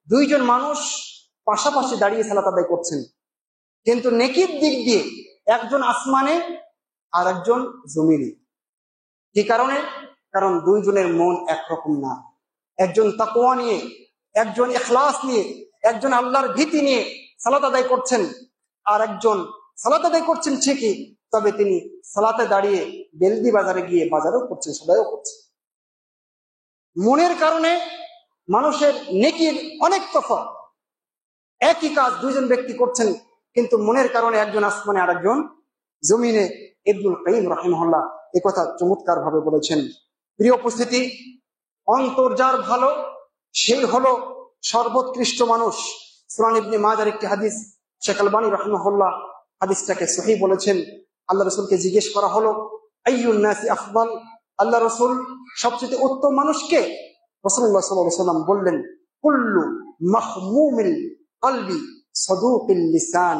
2 জন মানুষ পাশাপাশি দাঁড়িয়ে সালাত আদায় করছেন, কিন্তু নেকির দিক দিয়ে একজন আসমানে আর একজন জমিনে। কি কারণে? কারণ 2 জনের মন একরকম না। একজন তাকওয়া নিয়ে, একজন ইখলাস নিয়ে, একজন আল্লাহর ভীতি নিয়ে সালাত আদায় করছেন, আর একজন সালাত আদায় করছেন ঠিকই, তবে তিনি সালাতে দাঁড়িয়ে বেলদি বাজারে গিয়ে বাজারও করছেন, সদাইও করছেন। মনের কারণে মানুষের নেকির অনেক তফাৎ। একই কাজ 2 জন ব্যক্তি করছেন, কিন্তু মনের কারণে একজন আসমানে আর একজন জমিনে। ইবনুল কাইয়িম রাহিমাহুল্লাহ এই কথা চমৎকার ভাবে বলেছেন। প্রিয় উপস্থিতি, অন্তর যার ভালো সেই হলো সর্বোৎকৃষ্ট মানুষ। সুনান ইবনে মাজার একটি হাদিস, শেখ আলবানী রাহিমাহুল্লাহ হাদিসটাকে সহিহ বলেছেন। আল্লাহ রাসূলকে জিজ্ঞেস করা হলো আইয়ুন নাসি আফদাল, আল্লাহ রাসূল সবচেয়ে উত্তম মানুষ কে? রাসূলুল্লাহ সাল্লাল্লাহু আলাইহি ওয়াসাল্লাম বললেন কুল্লু মাহমুমিল কলবি সাদুকিল লিসান।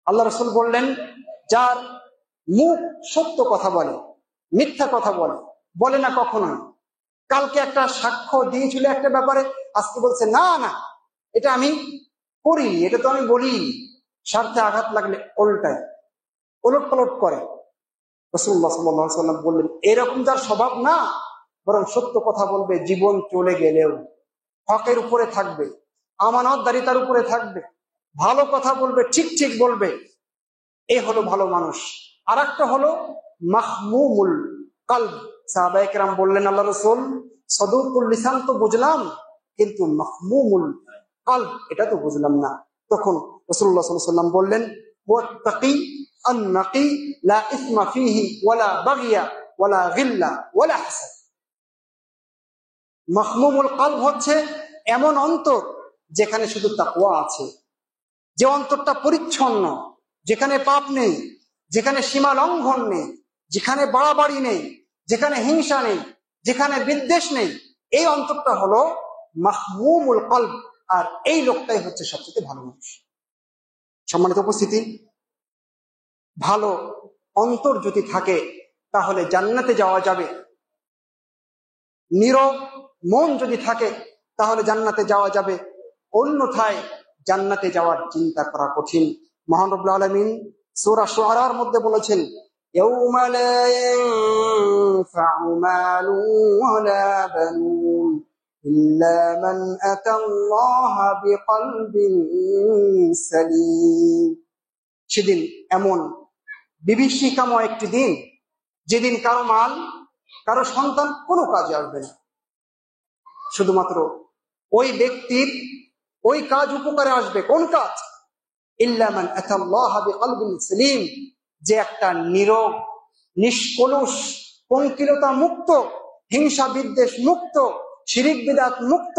আল্লাহ রাসূল বললেন যার মুখ সত্য কথা বলে, মিথ্যা কথা বলে না কখনো। কালকে একটা সাক্ষ্য দিয়েছিল একটা ব্যাপারে, আজকে বলছে না না এটা আমি করিনি, এটা তো আমি বলিনি। স্বার্থে আঘাত লাগলে উল্টায় ওলট পালট করে। রাসূলুল্লাহ সাল্লাল্লাহু আলাইহি ওয়াসাল্লাম বললেন এরকম যার স্বভাব না, বরং সত্য কথা বলবে, জীবন চলে গেলেও হকের উপরে থাকবে, আমানতদারিতার উপরে থাকবে, ভালো কথা বলবে, ঠিক ঠিক বলবে, এই হলো ভালো মানুষ। আর একটা হলো মাহমুমুল কলব। সাহাবায়ে কেরাম বললেন আল্লাহ রাসূল সাদুকুল লিসান তো বুঝলাম, কিন্তু মাহমুমুল কলব এটা তো বুঝলাম না। তখন রাসূলুল্লাহ সাল্লাল্লাহু আলাইহি ওয়াসাল্লাম বললেন ওয়াত্তাকি আন-নাকি লা ইসমা ফীহি ওয়ালা বাগিয়া ওয়ালা গিল্লা ওয়ালা হাসাদ। মাহমুমুল কলব হচ্ছে এমন অন্তর যেখানে শুধু তাকওয়া আছে, যে অন্তরটা পরিচ্ছন্ন, যেখানে পাপ নেই, যেখানে সীমা লঙ্ঘন নেই, যেখানে বাড়াবাড়ি নেই, যেখানে হিংসা নেই, যেখানে বিদ্বেষ নেই, এই অন্তরটা হলো মাহমুমুল কলব। আর এই লোকটাই হচ্ছে সবচেয়ে ভালো মানুষ। সম্মানিত উপস্থিতি, ভালো অন্তর যদি থাকে তাহলে জান্নাতে যাওয়া যাবে। নীরব মন যদি থাকে তাহলে জান্নাতে যাওয়া যাবে, অন্যথায় জান্নাতে যাওয়ার চিন্তা করা কঠিন। মহান রব্বুল আলামিন সূরা শুআরার মধ্যে বলেছেন, ইয়াউমা লা ইয়ানফাউ মালুন ওয়ালা বানুন ইল্লা মান আতাল্লাহা বিকলবিন সালিম। সেদিন এমন বিভীষিকাময় একটি দিন, যেদিন কারো মাল, কারো সন্তান কোনো কাজে আসবে না। শুধুমাত্র ওই ব্যক্তির ওই কাজ উপকারে আসবে। কোন কাজ? ইল্লা মান আতাল্লাহা বিকলবিন সালিম, যে একটা নীরব, নিষ্কলুষ, পঙ্কিলতা মুক্ত, হিংসা বিদ্বেষ মুক্ত, শিরিক বিদআত মুক্ত,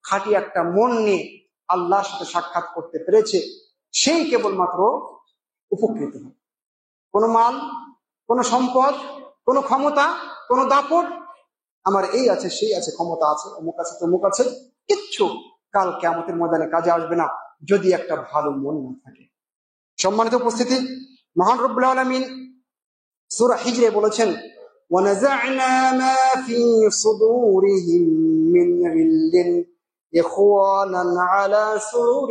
খাঁটি একটা মন নিয়ে আল্লাহর সাথে সাক্ষাৎ করতে পেরেছে, সেই কেবলমাত্র উপকৃত হবে। কোনো মাল, কোনো সম্পদ, কোনো ক্ষমতা, কোনো দাপট, আমার এই আছে, সেই আছে, ক্ষমতা আছে, অমুক আছে, তমুক আছে, কিচ্ছু কাল কিয়ামতের ময়দানে কাজে আসবে না যদি একটা ভালো মন না থাকে। সম্মানিত উপস্থিতি, মহান রব্বুল আলামিন সূরা হিজরে বলেছেন, وَنَزَعْنَا مَا فِي صُدُورِهِم مِّنْ غِلٍّ إِخْوَانًا عَلَى سُرُرٍ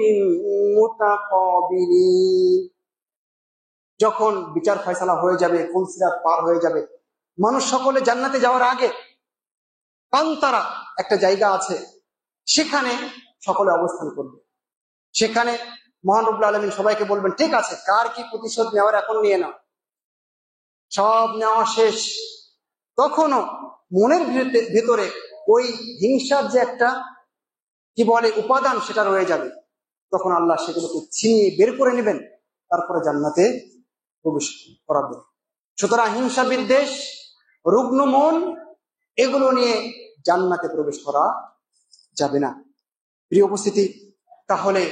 مُتَقَابِلِينَ। যখন বিচার ফয়সালা হয়ে যাবে, ফুলসিরাত পার হয়ে যাবে, মানুষ সকলে জান্নাতে যাওয়ার আগে কান্তারা একটা জায়গা আছে, সেখানে সকলে অবস্থান করবে। সেখানে মহান রব্বুল আলামিন সবাইকে বলবেন, ঠিক আছে, কার কি প্রতিশোধ নেওয়ার এখন নিয়ে নাও। সব নেওয়া শেষ, তখনও মনের ভিতরে ওই হিংসার যে একটা কি বলে উপাদান, সেটা রয়ে যাবে। তখন আল্লাহ সেগুলোকে ছিনিয়ে বের করে নেবেন, তারপরে জান্নাতে প্রবেশ করাবেন। সুতরাং হিংসা বিদ্বেষ, রুগ্ন মন, এগুলো নিয়ে জান্নাতে প্রবেশ করা যাবে না। প্রিয় উপস্থিতি, তাহলে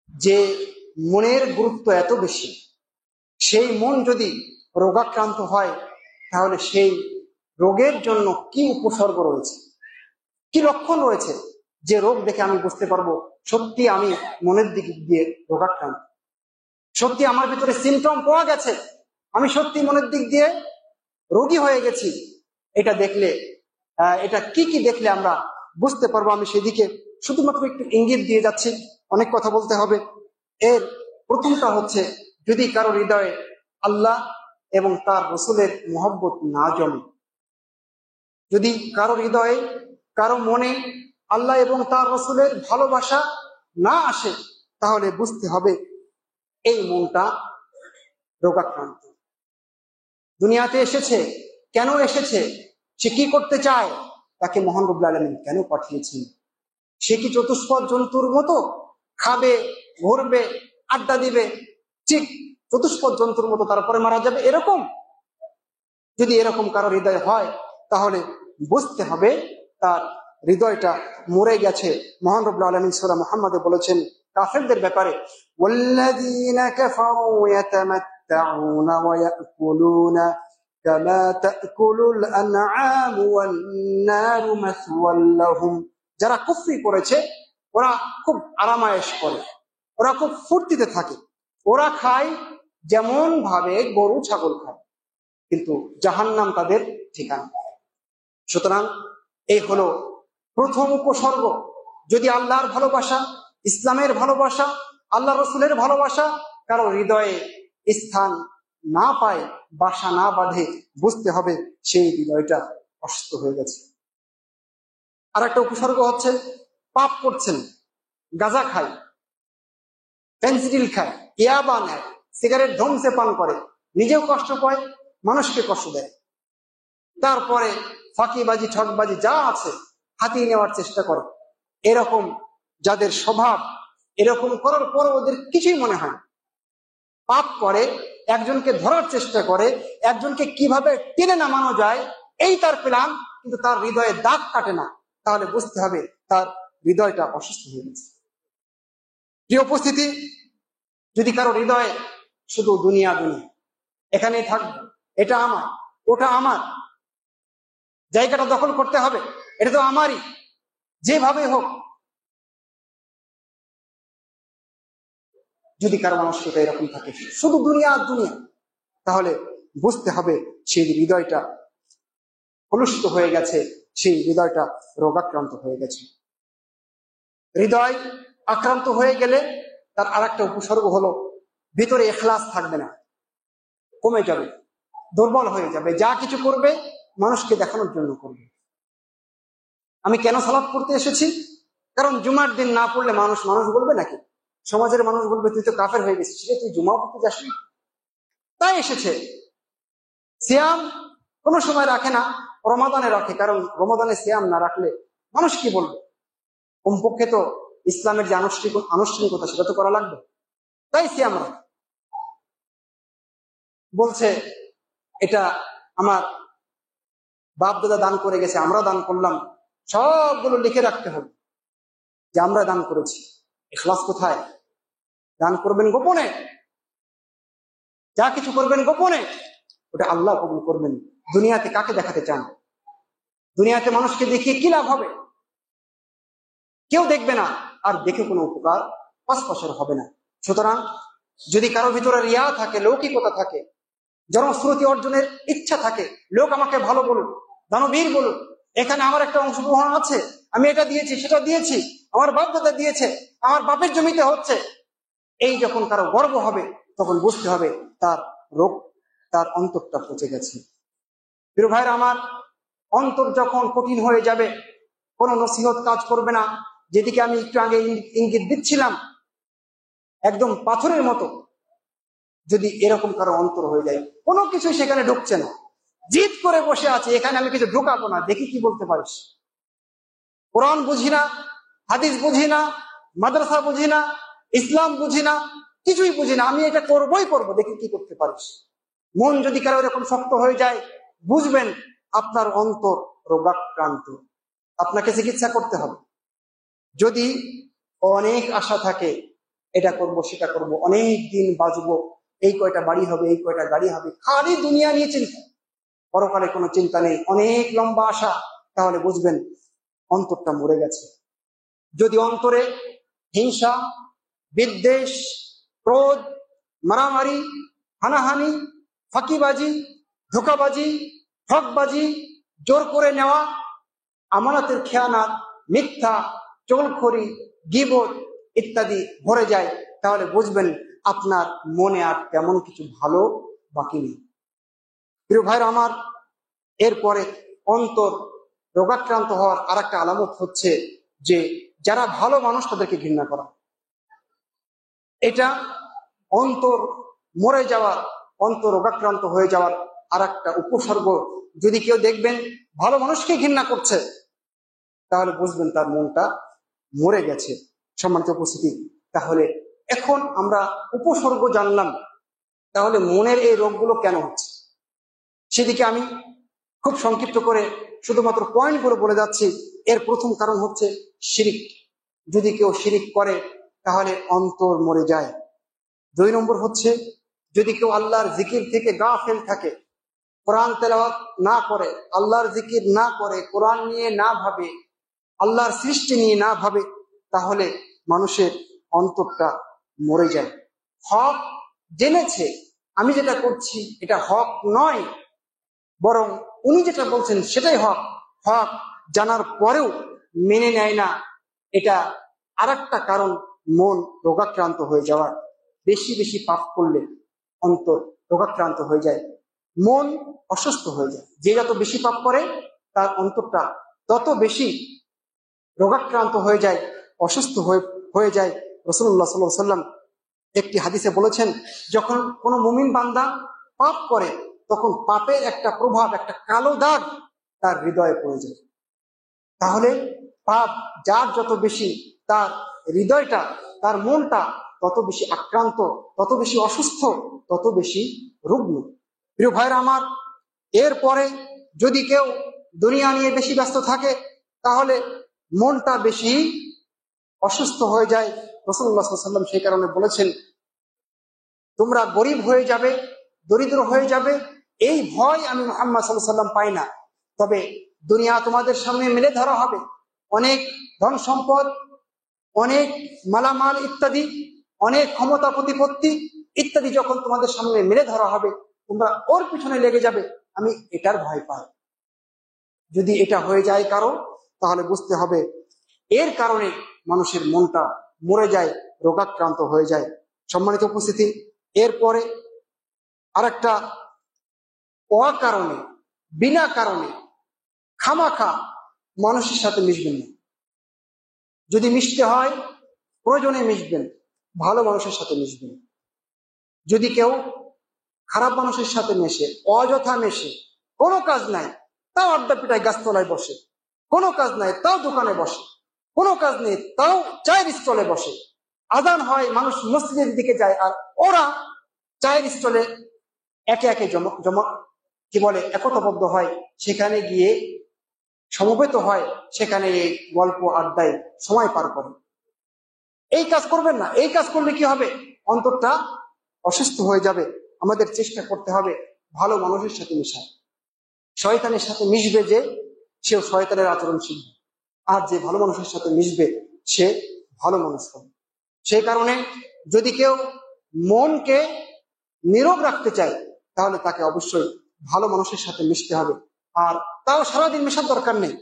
যে মনের গুরুত্ব এত বেশি, সেই মন যদি রোগাক্রান্ত হয়, তাহলে সেই রোগের জন্য কি উপসর্গ রয়েছে, কি লক্ষণ রয়েছে, যে রোগ দেখে আমি বুঝতে পারবো সত্যি আমি মনের দিক দিয়ে রোগাক্রান্ত, সত্যি আমার ভিতরে সিমটম পাওয়া গেছে, আমি সত্যি মনের দিক দিয়ে রোগী হয়ে গেছি। এটা দেখলে, এটা কি কি দেখলে আমরা বুঝতে পারবো আমি সেদিকে শুধুমাত্র একটু ইঙ্গিত দিয়ে যাচ্ছি, অনেক কথা বলতে হবে। এর প্রথমটা হচ্ছে, যদি কারো হৃদয়ে আল্লাহ এবং তার রাসূলের মহব্বত না জমে, যদি কারো হৃদয়ে, কারো মনে আল্লাহ এবং তার রাসূলের ভালোবাসা না আসে, তাহলে বুঝতে হবে এই মনটা রোগাক্রান্ত। দুনিয়াতে এসেছে, কেন এসেছে, সে কি করতে চায়, তাকে মহান রব্বুল আলামিন কেন পাঠিয়েছেন? সে কি চতুষ্পদ জন্তুর মতো খাবে, ঘুরবে, আড্ডা দিবে, ঠিক চতুষ্পদ জন্তুর মতো তারপরে মারা যাবে, এরকম? যদি এরকম কারো হৃদয় হয়, তাহলে বুঝতে হবে তার হৃদয়টা মরে গেছে। মহান রব্বুল আলামিন সূরা মুহাম্মাদে বলেছেন কাফেরদের ব্যাপারে, ওয়াল্লাযীনা কাফারু ইয়াতামাত্তাউনা ওয়া ইয়াকুলুনা কামা তাকুলুল আনআমু ওয়ান নারু মাসওয়াল লাহুম। যারা কুফরি করেছে, ওরা খুব আরামায়েশ করে, ওরা খুব ফুর্তিতে থাকে, ওরা খায় যেমন ভাবে গরু ছাগল খায়, কিন্তু জাহান্নাম তাদের ঠিকানা। সুতরাং এই হলো প্রথম উপসর্গ। যদি আল্লাহর ভালোবাসা, ইসলামের ভালোবাসা, আল্লাহ রসুলের ভালোবাসা কারো হৃদয়ে স্থান না পায়, বাসা না বাঁধে, বুঝতে হবে সেই হৃদয়টা অসুস্থ হয়ে গেছে। আর একটা উপসর্গ হচ্ছে, পাপ করছেন, গাঁজা খায়, ফেন্সিডিল খায়, ইয়াবা নেয়, সিগারেট ধমসে পান করে, নিজেও কষ্ট পায়, মানুষকে কষ্ট দেয়, তারপরে ফাঁকিবাজি, ঠকবাজি যা আছে হাতিয়ে নেওয়ার চেষ্টা করে। এরকম যাদের স্বভাব, এরকম করার পর ওদের কিছুই মনে হয়, পাপ করে, একজনকে ধরার চেষ্টা করে, একজনকে কিভাবে টেনে নামানো যায় এই তার প্ল্যান, কিন্তু তার হৃদয়ে দাগ কাটে না, তাহলে বুঝতে হবে তার হৃদয়টা অসুস্থ হয়ে গেছে। প্রিয় উপস্থিতি, যদি কারো হৃদয়ে শুধু দুনিয়া দুনিয়া, এখানেই থাকবো, এটা আমার, ওটা আমার, জায়গাটা দখল করতে হবে, এটা তো আমারই, যেভাবে হোক। যদি কারো মানসিকতা এরকম থাকে, শুধু দুনিয়া আর দুনিয়া, তাহলে বুঝতে হবে সেই হৃদয়টা কলুষিত হয়ে গেছে, সেই হৃদয়টা রোগাক্রান্ত হয়ে গেছে। হৃদয় আক্রান্ত হয়ে গেলে তার আর একটা উপসর্গ হলো ভিতরে ইখলাস থাকবে না, কমে যাবে, দুর্বল হয়ে যাবে। যা কিছু করবে মানুষকে দেখানোর জন্য করবে। আমি কেন সালাত পড়তে এসেছি? কারণ জুমার দিন না পড়লে মানুষ বলবে নাকি? সমাজের মানুষ বলবে তুই তো কাফের হয়ে গেছিস, তুই জুমা পড়তে যাসনি, তাই এসেছে। সিয়াম কোনো সময় রাখে না, রমাদানে রাখে, কারণ রমাদানে সিয়াম না রাখলে মানুষ কি বলবে? কমপক্ষে তো ইসলামের যে আনুষ্ঠানিকতা সেটা তো করা লাগবে, তাই সিয়াম রাখে। বলছে এটা আমার বাপ দাদা দান করে গেছে, আমরা দান করলাম, সবগুলো লিখে রাখতে হবে যে আমরা দান করেছি। ইখলাস কোথায়? দান করবেন গোপনে, যা কিছু করবেন গোপনে, ওটা আল্লাহ কবুল করবেন। দুনিয়াতে কাকে দেখাতে চান? দুনিয়াতে মানুষকে দেখিয়ে কি লাভ হবে? কেউ দেখবে না, আর দেখে কোনো উপকার পাশপাশের হবে না। সুতরাং যদি কারো ভিতরে রিয়া থাকে, লৌকিকতা থাকে, জনশ্রুতি অর্জনের ইচ্ছা থাকে, লোক আমাকে ভালো বলুক, দানবীর বলুক, এখানে আমার একটা অংশগ্রহণ আছে, আমি এটা দিয়েছি, সেটা দিয়েছি, আমার বাপ দাদা দিয়েছে, আমার বাপের জমিতে হচ্ছে, এই যখন কারো গর্ব হবে, তখন বুঝতে হবে তার রোগ, তার অন্তরটা পচে গেছে। প্রিয় ভাইরা আমার, অন্তর যখন কঠিন হয়ে যাবে, কোনো নসিহত কাজ করবে না। যেদিকে আমি একটু আগে ইঙ্গিত দিচ্ছিলাম, একদম পাথরের মতো যদি এরকম কারো অন্তর হয়ে যায়, কোনো কিছু সেখানে ঢুকছে না, জিদ করে বসে আছে, এখানে আমি কিছু ঢুকাবো না, দেখি কি বলতে পারিস। কোরআন বুঝি না, হাদিস বুঝি না, মাদ্রাসা বুঝি না, ইসলাম বুঝি না, কিছুই বুঝি না, আমি এটা করবোই করবো, দেখি কি করতে পারিস। মন যদি কারো এরকম শক্ত হয়ে যায়, বুঝবেন আপনার অন্তর রোগাক্রান্ত, আপনাকে চিকিৎসা করতে হবে। যদি অনেক আশা থাকে, এটা করব, সেটা করব, অনেক দিন বাঁচবো, এই কয়টা বাড়ি হবে, এই কয়টা গাড়ি হবে, খালি দুনিয়া নিয়ে চিন্তা, পরকালে কোনো চিন্তা নেই, অনেক লম্বা আশা, তাহলে বুঝবেন অন্তরটা মরে গেছে। যদি অন্তরে হিংসা, বিদ্বেষ, ক্রোধ, মারামারি, হানাহানি, ফাঁকিবাজি, ধোঁকাবাজি, ঠকবাজি, জোর করে নেওয়া, আমানতের খেয়ানত, মিথ্যা, চগলখড়ি, গীবত ইত্যাদি ভরে যায়, তাহলে বুঝবেন আপনার মনে আর তেমন কিছু ভালো বাকি নেই। প্রিয় ভাইরা আমার, এরপরে অন্তর রোগাক্রান্ত হওয়ার আর একটা আলামত হচ্ছে যে যারা ভালো মানুষ তাদেরকে ঘৃণা করা। এটা অন্তর মরে যাওয়ার, অন্তর রোগাক্রান্ত হয়ে যাওয়ার আর একটা উপসর্গ। যদি কেউ দেখবেন ভালো মানুষকে ঘৃণা করছে, তাহলে বুঝবেন তার মনটা মরে গেছে। সম্মানিত উপস্থিতি, তাহলে এখন আমরা উপসর্গ জানলাম, তাহলে মনের এই রোগগুলো কেন হচ্ছে সেদিকে আমি খুব সংক্ষিপ্ত করে শুধুমাত্র পয়েন্টগুলো বলে যাচ্ছি। এর প্রথম কারণ হচ্ছে শিরিক। যদি কেউ শিরিক করে তাহলে অন্তর মরে যায়। 2 নম্বর হচ্ছে যদি কেউ আল্লাহর জিকির থেকে গাফেল থাকে, কোরআন তেলাওয়াত না করে, আল্লাহর জিকির না করে, কোরআন নিয়ে না ভাবে, আল্লাহর সৃষ্টি নিয়ে না ভাবে, তাহলে মানুষের অন্তরটা মরে যায়। হক জেনেছে আমি যেটা করছি এটা হক নয়, বরং উনি যেটা বলছেন সেটাই হক, হক জানার পরেও মেনে নেয় না, এটা আরেকটা কারণ মন রোগাক্রান্ত হয়ে যাওয়ার। বেশি বেশি পাপ করলে অন্তর রোগাক্রান্ত হয়ে যায়, মন অসুস্থ হয়ে যায়। যে যত বেশি পাপ করে তার অন্তরটা তত বেশি রোগাক্রান্ত হয়ে যায়, অসুস্থ হয়ে যায়। রাসূলুল্লাহ সাল্লাল্লাহু আলাইহি ওয়াসাল্লাম একটি হাদিসে বলেছেন, যখন কোনো মুমিন বান্দা পাপ করে তখন পাপের একটা প্রভাব, একটা কালো দাগ তার হৃদয়ে পড়ে যায়। তাহলে পাপ যার যত বেশি, তার হৃদয়টা, তার মনটা তত বেশি আক্রান্ত, তত বেশি অসুস্থ, তত বেশি রুগ্ন। প্রিয় ভাইরা আমার, এরপরে যদি কেউ দুনিয়া নিয়ে বেশি ব্যস্ত থাকে তাহলে মনটা বেশি অসুস্থ হয়ে যায়। রাসূলুল্লাহ সাল্লাল্লাহু আলাইহি ওয়াসাল্লাম সেই কারণে বলেছেন, তোমরা গরিব হয়ে যাবে, দরিদ্র হয়ে যাবে, এই ভয় আমি মুহাম্মদ সাল্লাল্লাহু আলাইহি ওয়াসাল্লাম পাই না। তবে দুনিয়া তোমাদের সামনে মেলে ধরা হবে, অনেক ধন সম্পদ, অনেক মালামাল ইত্যাদি, অনেক ক্ষমতা প্রতিপত্তি ইত্যাদি যখন তোমাদের সামনে মেলে ধরা হবে, তোমরা ওর পিছনে লেগে যাবে, আমি এটার ভয় পাই। যদি এটা হয়ে যায় কারো, তাহলে বুঝতে হবে এর কারণে মানুষের মনটা মরে যায়, রোগাক্রান্ত হয়ে যায়। সম্মানিত উপস্থিতি, এরপরে আরেকটা, অকারণে, বিনা কারণে, খামাখা মানুষের সাথে মিশবেন না। যদি মিশতে হয় প্রয়োজনে মিশবেন, ভালো মানুষের সাথে মিশবেন। যদি কেউ খারাপ মানুষের সাথে মেশে, অযথা মেশে, কোনো কাজ নাই তাও আড্ডা পিটায় গাছতলায় বসে, কোনো কাজ নাই তাও দোকানে বসে, কোনো কাজ নেই তাও চায়ের স্টলে বসে, আজান হয় মানুষ মসজিদের দিকে যায়, আর ওরা চায়ের স্টলে একে একে জমা কি বলে একতাবদ্ধ হয়, সেখানে গিয়ে সমবেত হয়, সেখানে এই গল্প আড্ডায় সময় পার করে। এই কাজ করবেন না। এই কাজ করলে কি হবে? অন্তরটা অসুস্থ হয়ে যাবে। আমাদের চেষ্টা করতে হবে ভালো মানুষের সাথে মেশা। শয়তানের সাথে মিশবে যে, সেও শয়তানের আচরণ শিখবে, আর যে ভালো মানুষের সাথে মিশবে সে ভালো মানুষ হবে। সেই কারণে যদি কেউ মনকে নীরব রাখতে চায়, তাহলে তাকে অবশ্যই ভালো মানুষের সাথে মিশতে হবে। আর তাও সারাদিন মেশার দরকার নেই,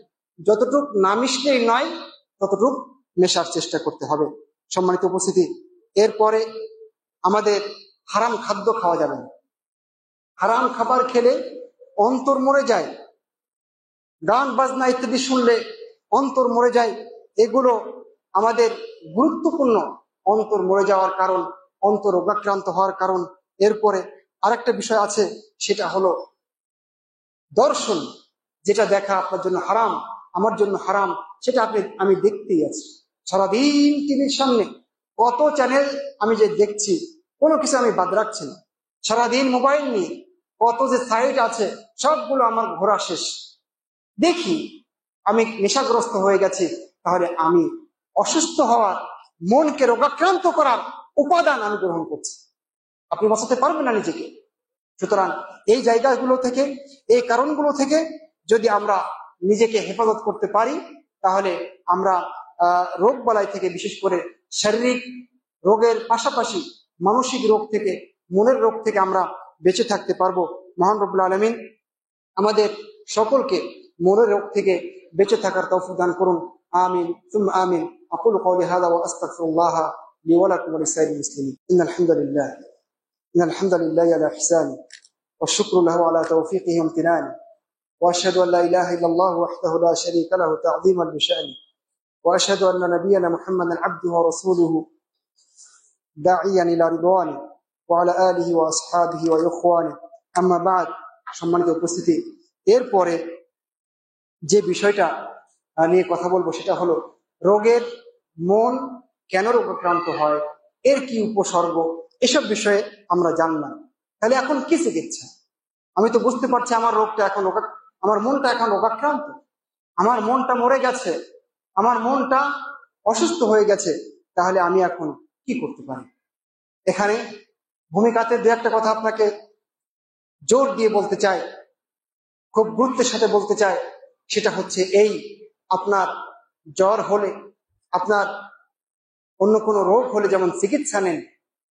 যতটুক না মিশলেই নয় ততটুক মেশার চেষ্টা করতে হবে। সম্মানিত উপস্থিতি, এরপরে আমাদের হারাম খাদ্য খাওয়া যাবে না। হারাম খাবার খেলে অন্তর মরে যায়, গান বাজনা ইত্যাদি শুনলে অন্তর মরে যায়, এগুলো আমাদের গুরুত্বপূর্ণ। অন্তর মরে যাওয়ার কারণ, অন্তর রোগাক্রান্ত হওয়ার কারণ। এরপরে আরেকটা বিষয় আছে, সেটা হলো দর্শন। যেটা দেখা আপনার জন্য হারাম, আমার জন্য হারাম, সেটা আমি দেখতেই আছি। সারাদিন টিভির সামনে কত চ্যানেল আমি যে দেখছি, কোনো কিছু আমি বাদ রাখছি না। সারাদিন মোবাইল নিয়ে কত যে সাইট আছে, সবগুলো আমার ঘোরা শেষ। দেখি আমি নেশাগ্রস্ত হয়ে গেছি, তাহলে আমি অসুস্থ হওয়ার, মনকে রোগাক্রান্ত করার উপাদান আমি গ্রহণ করছি। আপনি বাঁচাতে পারবেন না নিজেকে। সুতরাং এই জায়গাগুলো থেকে, এই কারণগুলো থেকে যদি আমরা নিজেকে হেফাজত করতে পারি, তাহলে আমরা রোগ বালাই থেকে, বিশেষ করে শারীরিক রোগের পাশাপাশি মানসিক রোগ থেকে, মনের রোগ থেকে আমরা বেঁচে থাকতে পারবো। মহান রব্বুল আলামিন আমাদের সকলকে মনের রোগ থেকে বেঁচে থাকার তৌফিক দান করুন। আমিন সুম্মা আমিন। আকুলু কওলি হাযা ওয়া আস্তাগফিরুল্লাহ লি ওয়া লাকুম ওয়া লিসাইরিল মুসলিমিন। ইন্নাল হামদুলিল্লাহি আলা ইহসানি ওয়া শুকরু লাহু আলা তাওফীকিহি ওয়া ইমতিনানি ওয়া আশহাদু আল লা ইলাহা ইল্লাল্লাহু ওয়াহদাহু লা শারীকা লাহু তা'যীমান লিশানি ওয়া আশহাদু আন্না নাবিyyana মুহাম্মাদান আবদুহু ওয়া রাসূলুহু দাঈয়ান ইলা রিদওয়ানি ওয়া আলা আলিহি ওয়া আসহাবিহি ওয়া ইখওয়ানি। আম্মা বা'দ। সম্মানিত উপস্থিতি, এরপরে যে বিষয়টা নিয়ে কথা বলবো সেটা হলো রোগের, মন কেন রোগাক্রান্ত হয়, এর কি উপসর্গ, এসব বিষয়ে আমরা জানলাম। তাহলে এখন কি চিকিৎসা? আমি তো বুঝতে পারছি আমার রোগটা এখন, আমার মনটা এখন রোগাক্রান্ত, আমার মনটা মরে গেছে, আমার মনটা অসুস্থ হয়ে গেছে। তাহলে আমি এখন কি করতে পারি? এখানে ভূমিকাতে দু একটা কথা আপনাকে জোর দিয়ে বলতে চাই, খুব গুরুত্বের সাথে বলতে চাই। সেটা হচ্ছে এই, আপনার জ্বর হলে, আপনার অন্য কোনো রোগ হলে যেমন চিকিৎসা নেন,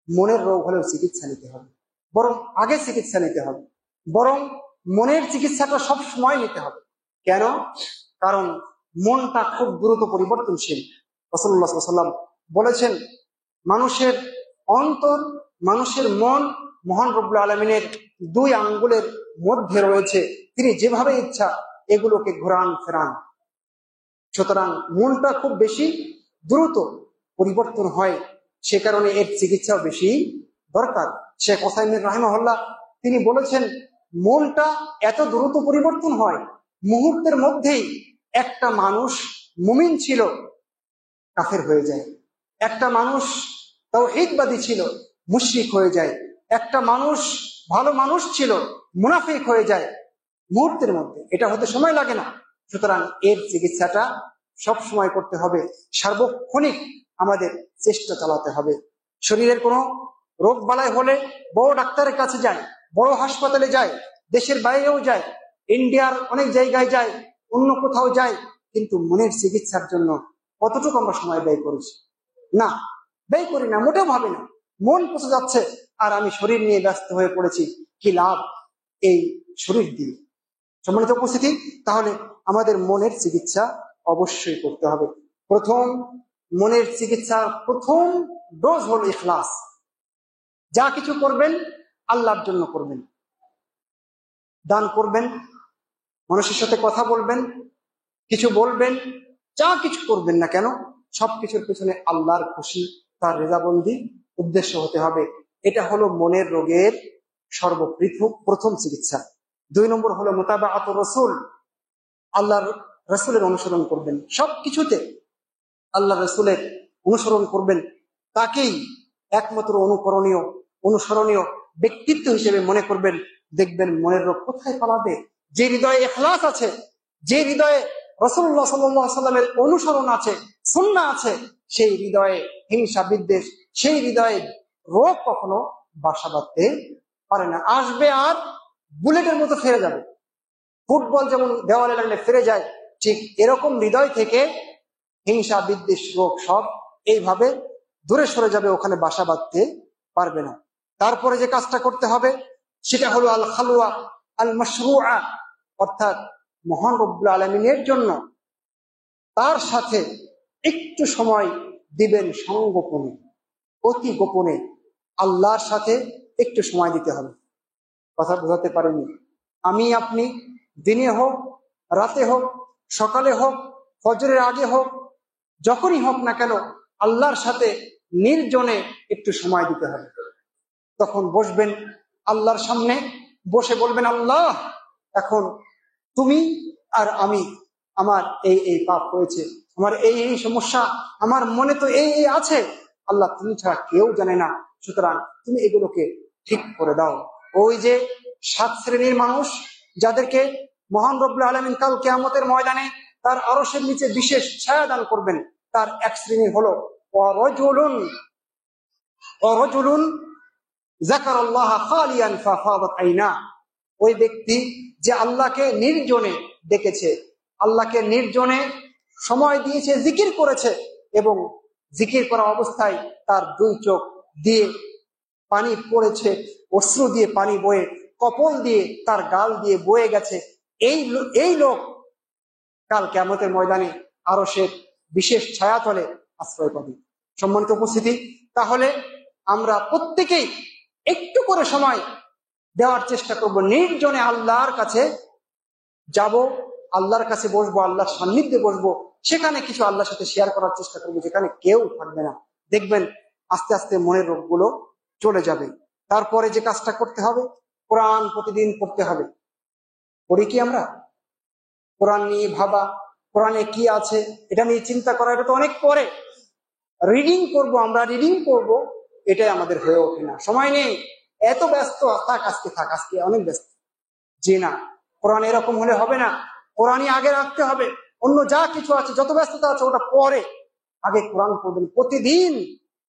মনের রোগ হলেও চিকিৎসা নিতে হবে। বরং আগে চিকিৎসা নিতে হবে, বরং মনের চিকিৎসাটা সব সময় নিতে হবে। কেন? কারণ মনটা খুব দ্রুত পরিবর্তনশীল। রাসূলুল্লাহ সাল্লাল্লাহু আলাইহি ওয়াসাল্লাম বলেছেন, মানুষের অন্তর, মানুষের মন মহান রব্বুল আলামিনের দুই আঙ্গুলের মধ্যে রয়েছে। তিনি যেভাবে ইচ্ছা এগুলোকে ঘোরান ফেরান। সুতরাং মনটা খুব বেশি দ্রুত পরিবর্তন হয়, সে কারণে এর চিকিৎসাও বেশি দরকার। শেখ ওসাইমিন রাহিমাহুল্লাহ তিনি বলেছেন, মনটা এত দ্রুত পরিবর্তন হয়, মুহূর্তের মধ্যেই একটা মানুষ মুমিন ছিল কাফের হয়ে যায়, একটা মানুষ তাওহীদবাদী ছিল মুশরিক হয়ে যায়, একটা মানুষ ভালো মানুষ ছিল মুনাফিক হয়ে যায় মুহূর্তের মধ্যে। এটা হতে সময় লাগে না। সুতরাং এর চিকিৎসাটা সব সময় করতে হবে, সার্বক্ষণিক আমাদের চেষ্টা চালাতে হবে। শরীরের কোনো রোগ বালাই হলে বড় ডাক্তারের কাছে যায়, বড় হাসপাতালে যায়, দেশের বাইরেও যায়, ইন্ডিয়ার অনেক জায়গায় যায়, অন্য কোথাও যায়, কিন্তু মনের চিকিৎসার জন্য কতটুকু আমরা সময় ব্যয় করেছি? না, ব্যয় করি না, মোটেও ভাবি না। মন পচে যাচ্ছে আর আমি শরীর নিয়ে ব্যস্ত হয়ে পড়েছি, কি লাভ এই শরীর দিয়ে? সম্মানিত উপস্থিতি, তাহলে আমাদের মনের চিকিৎসা অবশ্যই করতে হবে। প্রথম মনের চিকিৎসার প্রথম ডোজ হলো ইখলাস। যা কিছু করবেন আল্লাহর জন্য করবেন। দান করবেন, মানুষের সাথে কথা বলবেন, কিছু বলবেন, যা কিছু করবেন না কেন সবকিছুর পেছনে আল্লাহর খুশি, তার রেজাবন্দি উদ্দেশ্য হতে হবে। এটা হলো মনের রোগের প্রথম চিকিৎসা। 2 নম্বর হলো মুতাবাআত রাসূল। আল্লাহর রাসূলের অনুসরণ করবেন সবকিছুতে, আল্লাহ রাসূলের অনুসরণ করবেন, তাকেই একমাত্র অনুসরণীয় ব্যক্তিত্ব হিসেবে মনে করবেন। দেখবেন মনের রোগ কোথায় পালাবে? যে হৃদয়ে ইখলাস আছে, যে হৃদয়ে রাসূলুল্লাহ সাল্লাল্লাহু আলাইহি ওয়াসাল্লামের অনুসরণ আছে, সুন্নাহ আছে, সেই হৃদয়ে হিংসা বিদ্বেষ, সেই হৃদয়ে রোগ কখনো বাসা বাঁধতে পারে না। আসবে আর বুলেটের মতো ফিরে যাবে। ফুটবল যেমন দেওয়ালে লাগলে ফিরে যায়, ঠিক এরকম হৃদয় থেকে হিংসা বিদ্বেষ রোগ সব এইভাবে দূরে সরে যাবে, ওখানে বাসা বাঁধতে পারবে না। তারপরে যে কাজটা করতে হবে সেটা হলো আল খালওয়া আল মাশরুআ, অর্থাৎ মহান রব্বুল আলামিনের জন্য তার সাথে একটু সময় দিবেন, সংগোপনে, অতি গোপনে আল্লাহর সাথে একটু সময় দিতে হবে। কথা বোঝাতে পারেনি? আমি আপনি দিনে হোক, রাতে হোক, সকালে হোক, ফজরের আগে হোক, যখনই হোক না কেন আল্লাহর সাথে নির্জনে একটু সময় দিতে হবে। তখন বসবেন আল্লাহর সামনে, বসে বলবেন, আল্লাহ এখন তুমি আর আমি, আমার এই পাপ হয়েছে, আমার এই সমস্যা, আমার মনে তো এই আছে, আল্লাহ তুমি ছাড়া কেউ জানে না, সুতরাং তুমি এগুলোকে ঠিক করে দাও। ওই যে 7 শ্রেণীর মানুষ যাদেরকে মহান রব্বুল আলামিন কাল কিয়ামতের ময়দানে তার আরশের নিচে বিশেষ ছায়া দান করবেন, তার এক শ্রেণী হলো ওয়ারাজুলুন যাকারাল্লাহ খালিয়ান ফাফাদাত আইনা। ওই ব্যক্তি যে আল্লাহকে নির্জনে ডেকেছে, আল্লাহকে নির্জনে সময় দিয়েছে, জিকির করেছে, এবং জিকির করা অবস্থায় তার 2 চোখ দিয়ে পানি পড়েছে, অশ্রু দিয়ে পানি বয়ে, কপল দিয়ে তার গাল দিয়ে বয়ে গেছে, এই লোক কাল কিয়ামতের ময়দানে আরশের বিশেষ ছায়াতলে আশ্রয় পাবে। সম্মানিত উপস্থিতি, তাহলে আমরা প্রত্যেকেই একটু করে সময় দেওয়ার চেষ্টা করব, নির্জনে আল্লাহর কাছে যাব, আল্লাহর কাছে বসবো, আল্লাহর সান্নিধ্যে বসবো, সেখানে কিছু আল্লাহর সাথে শেয়ার করার চেষ্টা করবো, যেখানে কেউ থাকবে না। দেখবেন আস্তে আস্তে মনের রোগগুলো চলে যাবে। তারপরে যে কাজটা করতে হবে, কোরআন প্রতিদিন পড়তে হবে। পড়ি কি আমরা? কোরআন নিয়ে ভাবা, কোরআনে কি আছে এটা নিয়ে চিন্তা করা, এটা তো অনেক পরে। রিডিং করব, আমরা রিডিং করব, এটাই আমাদের হয়ে ওঠে না, সময় নেই, এত ব্যস্ত, আজকে অনেক ব্যস্ত। জি না, কোরআন এরকম হলে হবে না। কোরআনই আগে রাখতে হবে, অন্য যা কিছু আছে, যত ব্যস্ততা আছে ওটা পরে, আগে কোরআন পড়বেন। প্রতিদিন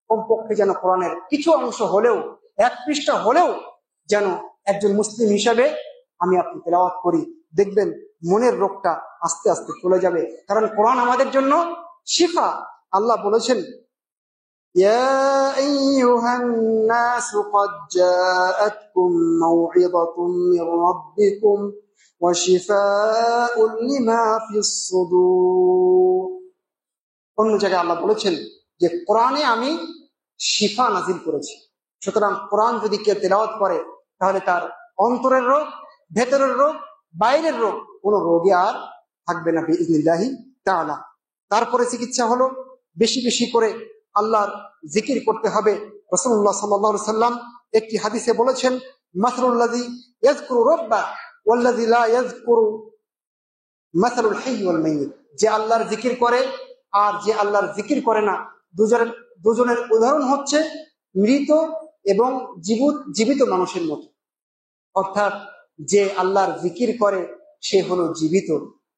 কমপক্ষে যেন কোরআনের কিছু অংশ হলেও, 1 পৃষ্ঠা হলেও যেন একজন মুসলিম হিসাবে আমি আপনি তেলাওয়াত করি। দেখবেন মনের রোগটা আস্তে আস্তে চলে যাবে, কারণ কোরআন আমাদের জন্য শিফা। আল্লাহ বলেছেন, ইয়া আইয়ুহান নাস ক্বাদ জাআতকুম মাউইযাতুম মির রাব্বিকুম ওয়া শিফাউন লিমা ফিস সুদূর। অন্য জায়গায় আল্লাহ বলেছেন যে কোরআনে আমি শিফা নাজিল করেছি। সুতরাং কোরআন যদি কেউ তেলাওয়াত করে তাহলে তার অন্তরের রোগ, ভেতরের রোগ, বাইরের রোগ, কোনো রোগী আর থাকবে না বিইজনিল্লাহি তাআলা। তারপরে চিকিৎসা হলো বেশি বেশি করে আল্লাহর জিকির করতে হবে। রাসূলুল্লাহ সাল্লাল্লাহু আলাইহি সাল্লাম একটি হাদিসে বলেছেন, মাসলুল্লাযী ইয়াযকুরু রাব্বা ওয়াল্লাযী লা ইয়াযকুরু মাসালুল হাইয়্যি ওয়াল মাইয়্যিত। যে আল্লাহর জিকির করে আর যে আল্লাহর জিকির করে না, দুজনের উদাহরণ হচ্ছে মৃত এবং জীবিত মানুষের মতো। অর্থাৎ যে আল্লাহর জিকির করে সে হলো জীবিত,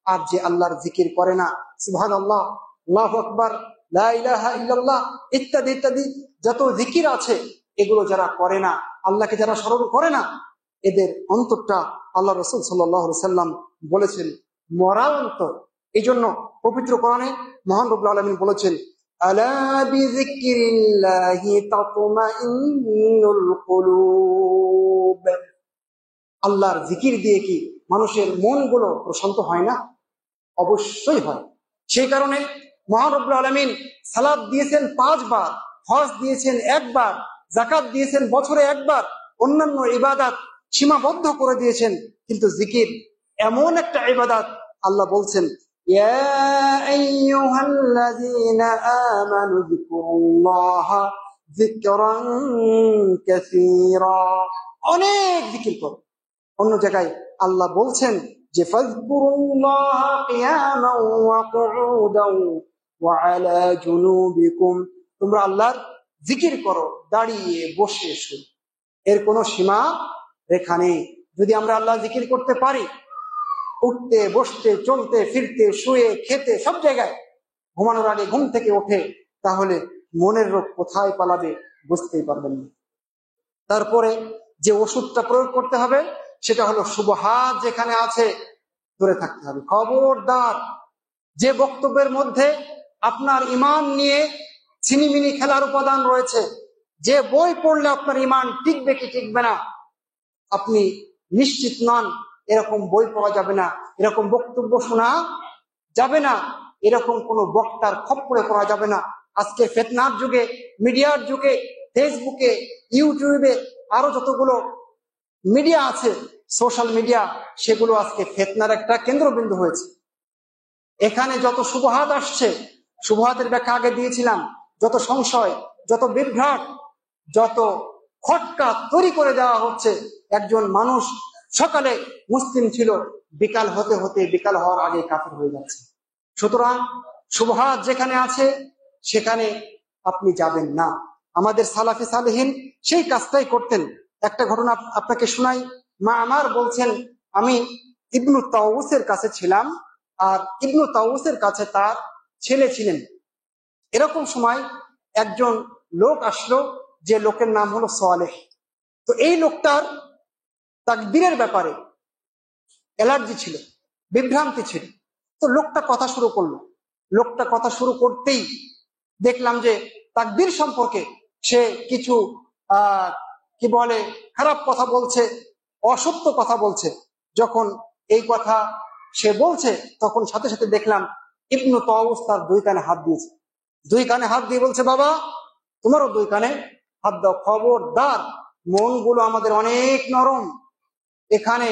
আর যে আল্লাহর জিকির করে না, সুবহানাল্লাহ, আল্লাহু আকবার, লা ইলাহা ইল্লাল্লাহ ইত্যাদি ইত্যাদি যত জিকির আছে, এগুলো যারা করে না, আল্লাহকে যারা স্মরণ করে না, এদের অন্তরটা আল্লাহ রাসূল সাল্লাল্লাহু আলাইহি সাল্লাম বলেছেন মরা অন্তর। এই জন্য পবিত্র কোরআনে মহান রব্বুল আলামিন বলেছেন, আলা বিযিকরিল্লাহি তাতমাইন্নুল কুলুব। আল্লাহর জিকির দিয়ে কি মানুষের মনগুলো প্রশান্ত হয় না? অবশ্যই হয়। সেই কারণে মহান রব্বুল আলামিন সালাত দিয়েছেন 5 বার, হজ দিয়েছেন 1 বার, যাকাত দিয়েছেন বছরে 1 বার, অন্যান্য ইবাদত সীমাবদ্ধ করে দিয়েছেন। কিন্তু জিকির এমন একটা ইবাদত, আল্লাহ বলছেন ইয়া আইয়ুহাল্লাযীনা আমানু যিকুরুল্লাহা যিকরান কাসীরা, অনেক জিকির করো। অন্য জায়গায় আল্লাহ বলছেন যে ফাযকুরুল্লাহা কিয়ামান ওয়া কুউদান ওয়া আলা জুনুবিকুম, তোমরা আল্লাহর জিকির করো দাঁড়িয়ে বসে শুয়ে। এর কোনো সীমা রেখা নেই। যদি আমরা আল্লাহ জিকির করতে পারি, উঠতে বসতে চলতে ফিরতে শুয়ে খেতে সব জায়গায়, ঘুমানোর আগে ঘুম থেকে ওঠে, তাহলে মনের রোগ কোথায় পালাবে বুঝতেই পারবেন না। তারপরে যে ওষুধটা প্রয়োগ করতে হবে সেটা হলো শুবহাত যেখানে আছে দূরে থাকতে হবে। খবরদার, যে বক্তব্যের মধ্যে আপনার ঈমান নিয়ে ছিনিমিনি খেলার উপাদান রয়েছে, যে বই পড়লে আপনার ঈমান টিকবে কি টিকবে না আপনি নিশ্চিত নন, এরকম বই পড়া যাবে না, এরকম বক্তব্য শোনা যাবে না, এরকম কোন বক্তার খপ্পরে পড়া যাবে না। আজকের ফিতনার যুগে, মিডিয়ার যুগে, ফেসবুকে, ইউটিউবে আরো যতগুলো মিডিয়া আছে, সোশ্যাল মিডিয়া, সেগুলো আজকে ফিতনার একটা কেন্দ্রবিন্দু হয়েছে। এখানে যত শুবহাত আসছে, শুবহাতের ব্যাখ্যা আগে দিয়েছিলাম, যত সংশয়, যত বিভ্রাট, যত খটকা তৈরি করে দেওয়া হচ্ছে। একজন মানুষ সকালে মুসলিম ছিল, বিকাল হতে হতে, বিকাল হওয়ার আগে কাফের হয়ে যাচ্ছে। সুতরাং শুবহাত যেখানে আছে সেখানে আপনি যাবেন না। আমাদের সালাফি সালেহিন সেই কাজটাই করতেন। একটা ঘটনা আপনাকে শোনাই। মা আমার বলছেন, আমি ইবনু তাউসের কাছে ছিলাম, আর ইবনু তাউসের কাছে তার ছেলে ছিলেন। এরকম সময় একজন লোক আসলো, যে লোকের নাম হলো সালেহ। তো এই লোকটার তাকবীরের ব্যাপারে অ্যালার্জি ছিল, বিভ্রান্তি ছিল। তো লোকটা কথা শুরু করলো। লোকটা কথা শুরু করতেই দেখলাম যে তাকবীর সম্পর্কে সে কিছু কি বলে খারাপ কথা বলছে, অসত্য কথা বলছে। যখন এই কথা সে বলছে, তখন সাথে সাথে দেখলাম ইবনু তাউস তার 2 কানে হাত দিয়েছে। 2 কানে হাত দিয়ে বলছে, বাবা তোমারও 2 কানে হাত দাও। খবরদার, মনগুলো আমাদের অনেক নরম, এখানে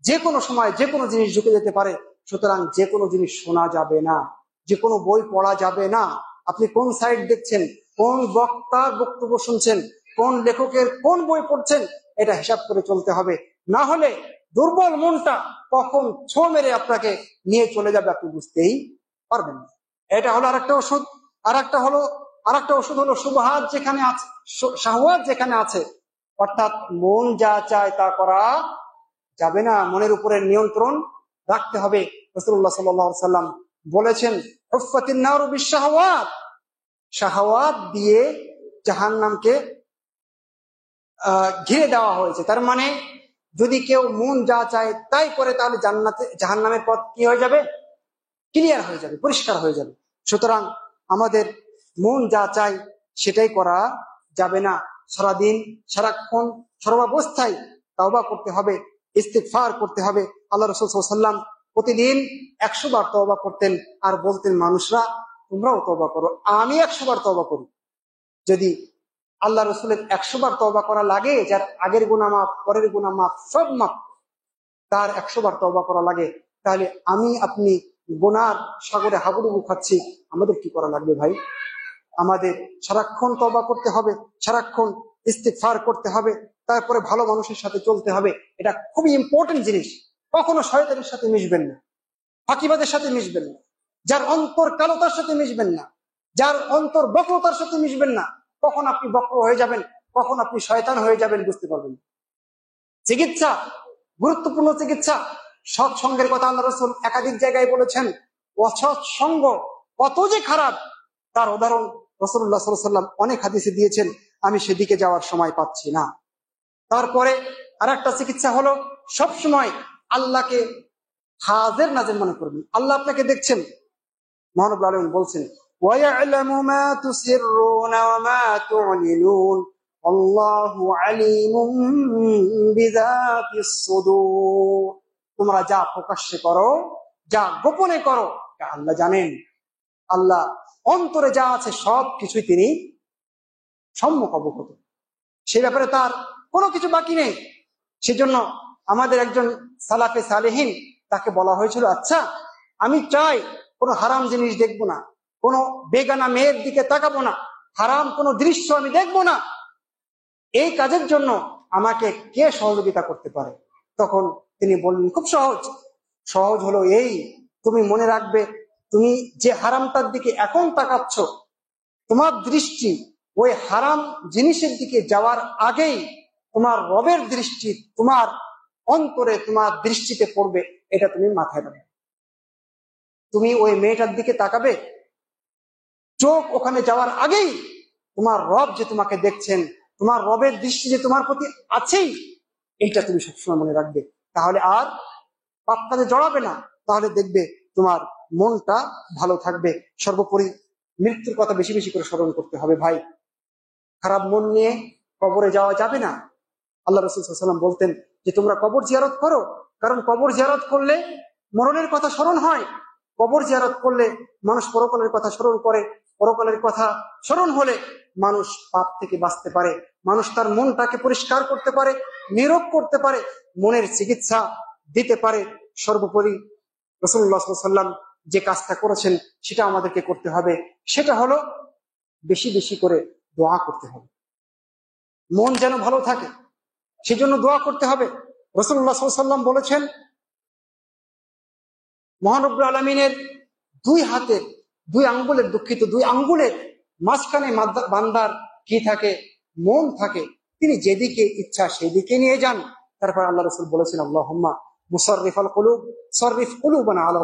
যে কোনো সময় যে কোনো জিনিস ঢুকে যেতে পারে। সুতরাং যে কোনো জিনিস শোনা যাবে না, যে কোনো বই পড়া যাবে না। আপনি কোন সাইড দেখছেন, কোন বক্তার বক্তব্য শুনছেন, কোন লেখকের কোন বই পড়ছেন, এটা হিসাব করে চলতে হবে। না হলে দুর্বল মনটা কখন ছো মেরে আপনাকে নিয়ে চলে যাবে আপনি বুঝতেই পারবেন না। এটা হলো আরেকটা ওষুধ। আরেকটা ওষুধ হলো শুবহাত যেখানে আছে, শাহওয়াত যেখানে আছে, অর্থাৎ মন যা চায় তা করা যাবে না, মনের উপরে নিয়ন্ত্রণ রাখতে হবে। রাসূলুল্লাহ সাল্লাল্লাহু আলাইহি ওয়াসাল্লাম বলেছেন, হুফফাতিন নারু বিশ-শাহওয়াত, শাহওয়াত দিয়ে জাহান্নামকে ঘিরে দেওয়া হয়েছে। তার মানে যদি কেউ মন যা চায় তাই করে, তাহলে জাহান্নামের পথ কি হয়ে যাবে? ক্লিয়ার হয়ে যাবে, পরিষ্কার হয়ে যাবে। সুতরাং আমাদের মন যা চায় সেটাই করা যাবে না। সারাদিন, সারাক্ষণ, সর্বাবস্থায় তাওবা করতে হবে, ইস্তিগফার করতে হবে। আল্লাহ রাসূল সাল্লাল্লাহু আলাইহি ওয়াসাল্লাম প্রতিদিন 100 বার তওবা করতেন, আর বলতেন, মানুষরা তোমরাও তওবা করো, আমি 100 বার তওবা করি। যদি আল্লাহ রাসূলের 100 বার তওবা করা লাগে, যার আগের গুনাহ মাফ, পরের গুনাহ মাফ, সব মাফ, তার 100 বার তওবা করা লাগে, তাহলে আমি আপনি গুনার সাগরে হাবুডুবু খাচ্ছি, আমাদের কি করা লাগবে ভাই? আমাদের সারাক্ষণ তওবা করতে হবে, সারাক্ষণ ইস্তিগফার করতে হবে, তারপরে ভালো মানুষের সাথে চলতে হবে। এটা খুবই ইম্পর্টেন্ট জিনিস। কখনো শয়তানের সাথে মিশবেন না, ফাঁকিবাদের সাথে মিশবেন না, যার অন্তর কালোতার সাথে মিশবেন না, যার অন্তর বক্রতার সাথে মিশবেন না। কখন আপনি বক্র হয়ে যাবেন, কখন আপনি শয়তান হয়ে যাবেন বুঝতে পারবেন। চিকিৎসা, গুরুত্বপূর্ণ চিকিৎসা, সৎসঙ্গের কথা আল্লাহ রাসূল একাধিক জায়গায় বলেছেন। অসৎ সঙ্গ কত যে খারাপ তার উদাহরণ রাসূলুল্লাহ সাল্লাল্লাহু আলাইহি ওয়াসাল্লাম অনেক হাদিসে দিয়েছেন। আমি সেদিকে যাওয়ার সময় পাচ্ছি না। তারপরে আর একটা চিকিৎসা হলো সবসময় আল্লাহকে হাজির নাজির মনে করবেন। আল্লাহ আপনাকে দেখছেন। মহানবুল আলামিন বলছেন ওয়ায়ালামু মা তুসিররুনা ওয়া মা তু'লিনুন আল্লাহু আলিমুম বিযাতিস সুদূর। তোমরা যা প্রকাশ্যে করো, যা গোপনে করো, তা আল্লাহ জানেন। আল্লাহ অন্তরে যা আছে সব কিছুই তিনি সম্মুখ অবগত। সে ব্যাপারে তার কোনো কিছু বাকি নেই। সেজন্য আমাদের একজন সালাফে সালেহিন, তাকে বলা হয়েছিল, আচ্ছা আমি চাই কোনো হারাম জিনিস দেখবো না, কোনো বেগানা মেয়ের দিকে তাকাবো না, হারাম কোনো দৃশ্য আমি দেখবো না, এই কাজের জন্য আমাকে কে সহযোগিতা করতে পারে? তখন তিনি বললেন, খুব সহজ হলো এই, তুমি মনে রাখবে তুমি যে হারামটার দিকে এখন তাকাচ্ছ, তোমার দৃষ্টি ওই হারাম জিনিসের দিকে যাওয়ার আগেই তোমার রবের দৃষ্টি তোমার অন্তরে, তোমার দৃষ্টিতে পড়বে। এটা তুমি মাথায় রাখবে। তুমি ওই মেয়েটার দিকে তাকাবে, চোখ ওখানে যাওয়ার আগেই তোমার রব যে তোমাকে দেখছেন, তোমার রবের দৃষ্টি যে তোমার প্রতি আছেই, এইটা তুমি সবসময় মনে রাখবে। তাহলে আর পাপ কাজে জড়াবে না। তাহলে দেখবে তোমার মনটা ভালো থাকবে। সর্বোপরি মৃত্যুর কথা বেশি বেশি করে স্মরণ করতে হবে ভাই। খারাপ মন নিয়ে কবরে যাওয়া যাবে না। আল্লাহ রাসূল সাল্লাল্লাহু আলাইহি ওয়াসাল্লাম বলতেন যে তোমরা কবর জিয়ারত করো, কারণ কবর জিয়ারত করলে মরণের কথা স্মরণ হয়। কবর জিয়ারত করলে মানুষ পরকালের কথা স্মরণ করে। পরকালের কথা স্মরণ হলে মানুষ পাপ থেকে বাঁচতে পারে, মানুষ তার মনটাকে পরিষ্কার করতে পারে, নীরোগ করতে পারে, মনের চিকিৎসা দিতে পারে। সর্বোপরি রাসূলুল্লাহ সাল্লাল্লাহু আলাইহি ওয়াসাল্লাম যে কাজটা করেছেন সেটা আমাদেরকে করতে হবে। সেটা হলো বেশি বেশি করে দোয়া করতে হবে, মন যেন ভালো থাকে, সেজন্য দোয়া করতে হবে। রাসূলুল্লাহ সাল্লাল্লাহু আলাইহি ওয়াসাল্লাম বলেছেন, মহানবুল আলামিনের দুই হাতের দুই আঙ্গুলের মাঝখানে বান্দার কি থাকে? মন থাকে। তিনি যেদিকে ইচ্ছা সেদিকে নিয়ে যান। তারপর আল্লাহ রাসূল বলেছেন, আল্লাহুম্মা মুসাররিফাল কুলুব সাররিফ কুলুবানা আলা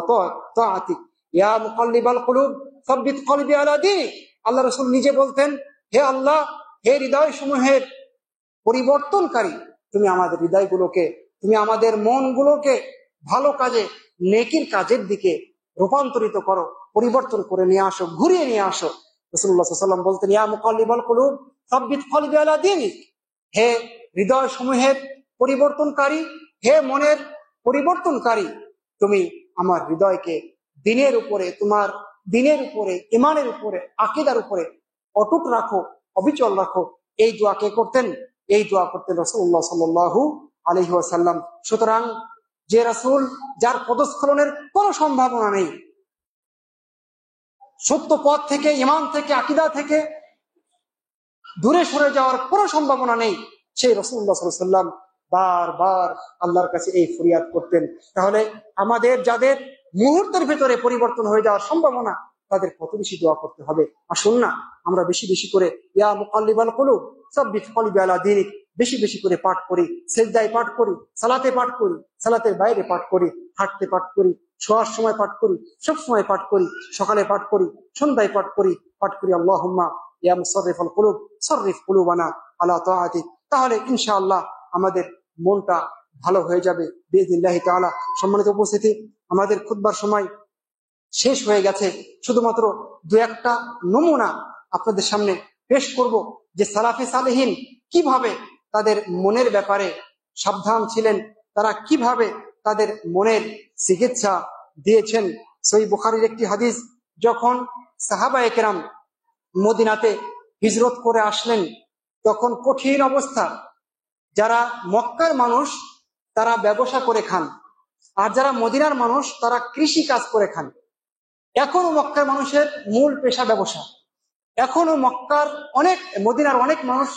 তাআতিক, ইয়া মুকাল্লিবাল কুলুব সাব্বিত কলবি আলা দীনিক। আল্লাহ রাসূল নিজে বলতেন, হে আল্লাহ, হে হৃদয় সমূহের পরিবর্তনকারী, তুমি আমাদের হৃদয়গুলোকে, তুমি আমাদের মনগুলোকে ভালো কাজে, নেকির কাজের দিকে রূপান্তরিত করো, পরিবর্তন করে নিয়ে আসো, ঘুরিয়ে নিয়ে আসো। রাসূলুল্লাহ সাল্লাল্লাহু আলাইহি ওয়াসাল্লাম বলতেন, ইয়া মুকাল্লিবাল কুলুব সাব্বিত কলবি আলা দীনিক, হে হৃদয় সমূহের পরিবর্তনকারী, হে মনের পরিবর্তনকারী, তুমি আমার হৃদয়কে দিনের উপরে, তোমার দিনের উপরে, ঈমানের উপরে, আকীদার উপরে অটুট রাখো, অবিচল রাখো। এই দোয়া কে করতেন? এই দোয়া করতেন রাসূলুল্লাহ সাল্লাল্লাহু আলাইহি ওয়াসাল্লাম। সুতরাং যে রাসূল, যার পদস্খলনের কোনো সম্ভাবনা নেই, সত্য পথ থেকে, ঈমান থেকে, আকীদা থেকে দূরে সরে যাওয়ার কোনো সম্ভাবনা নেই, সেই রাসূলুল্লাহ সাল্লাল্লাহু আলাইহি ওয়াসাল্লাম বারবার আল্লাহর কাছে এই ফরিয়াদ করতেন। তাহলে আমাদের যাদের মুহূর্তের ভেতরে পরিবর্তন হয়ে যাওয়ার সম্ভাবনা, তাদের কত বেশি দোয়া করতে হবে। আসুন না আমরা বেশি বেশি করে ইয়া মুকাল্লিবাল কুলুব সাব্বিত কলবি আলা দীনিক বেশি বেশি করে পাঠ করি, সিজদায় পাঠ করি, সালাতে পাঠ করি, সালাতের বাইরে পাঠ করি, হাঁটতে পাঠ করি, শোয়ার সময় পাঠ করি, সব সময় পাঠ করি, সকালে পাঠ করি, সন্ধ্যায় পাঠ করি আল্লাহুম্মা ইয়া মুসাররিফাল কুলুব সাররিফ কুলুবানা আলা তাআতিক। তাহলে ইনশাআল্লাহ আমাদের মনটা ভালো হয়ে যাবে বিইজনিল্লাহি তাআলা। সম্মানিত উপস্থিতি, আমাদের খুতবার সময় শেষ হয়ে গেছে। শুধুমাত্র দু একটা নমুনা আপনাদের সামনে পেশ করব যে সালাফে সালেহিন কিভাবে তাদের মনের ব্যাপারে সাবধান ছিলেন, তারা কিভাবে তাদের মনের চিকিৎসা দিয়েছেন। সহিহ বুখারীর একটি হাদিস, যখন সাহাবায়ে কেরাম মদিনাতে হিজরত করে আসলেন, তখন কঠিন অবস্থা। যারা মক্কার মানুষ তারা ব্যবসা করে খান, আর যারা মদিনার মানুষ তারা কৃষি কাজ করে খান। এখনো মক্কার মানুষের মূল পেশা ব্যবসা। এখনো মদিনার অনেক মানুষ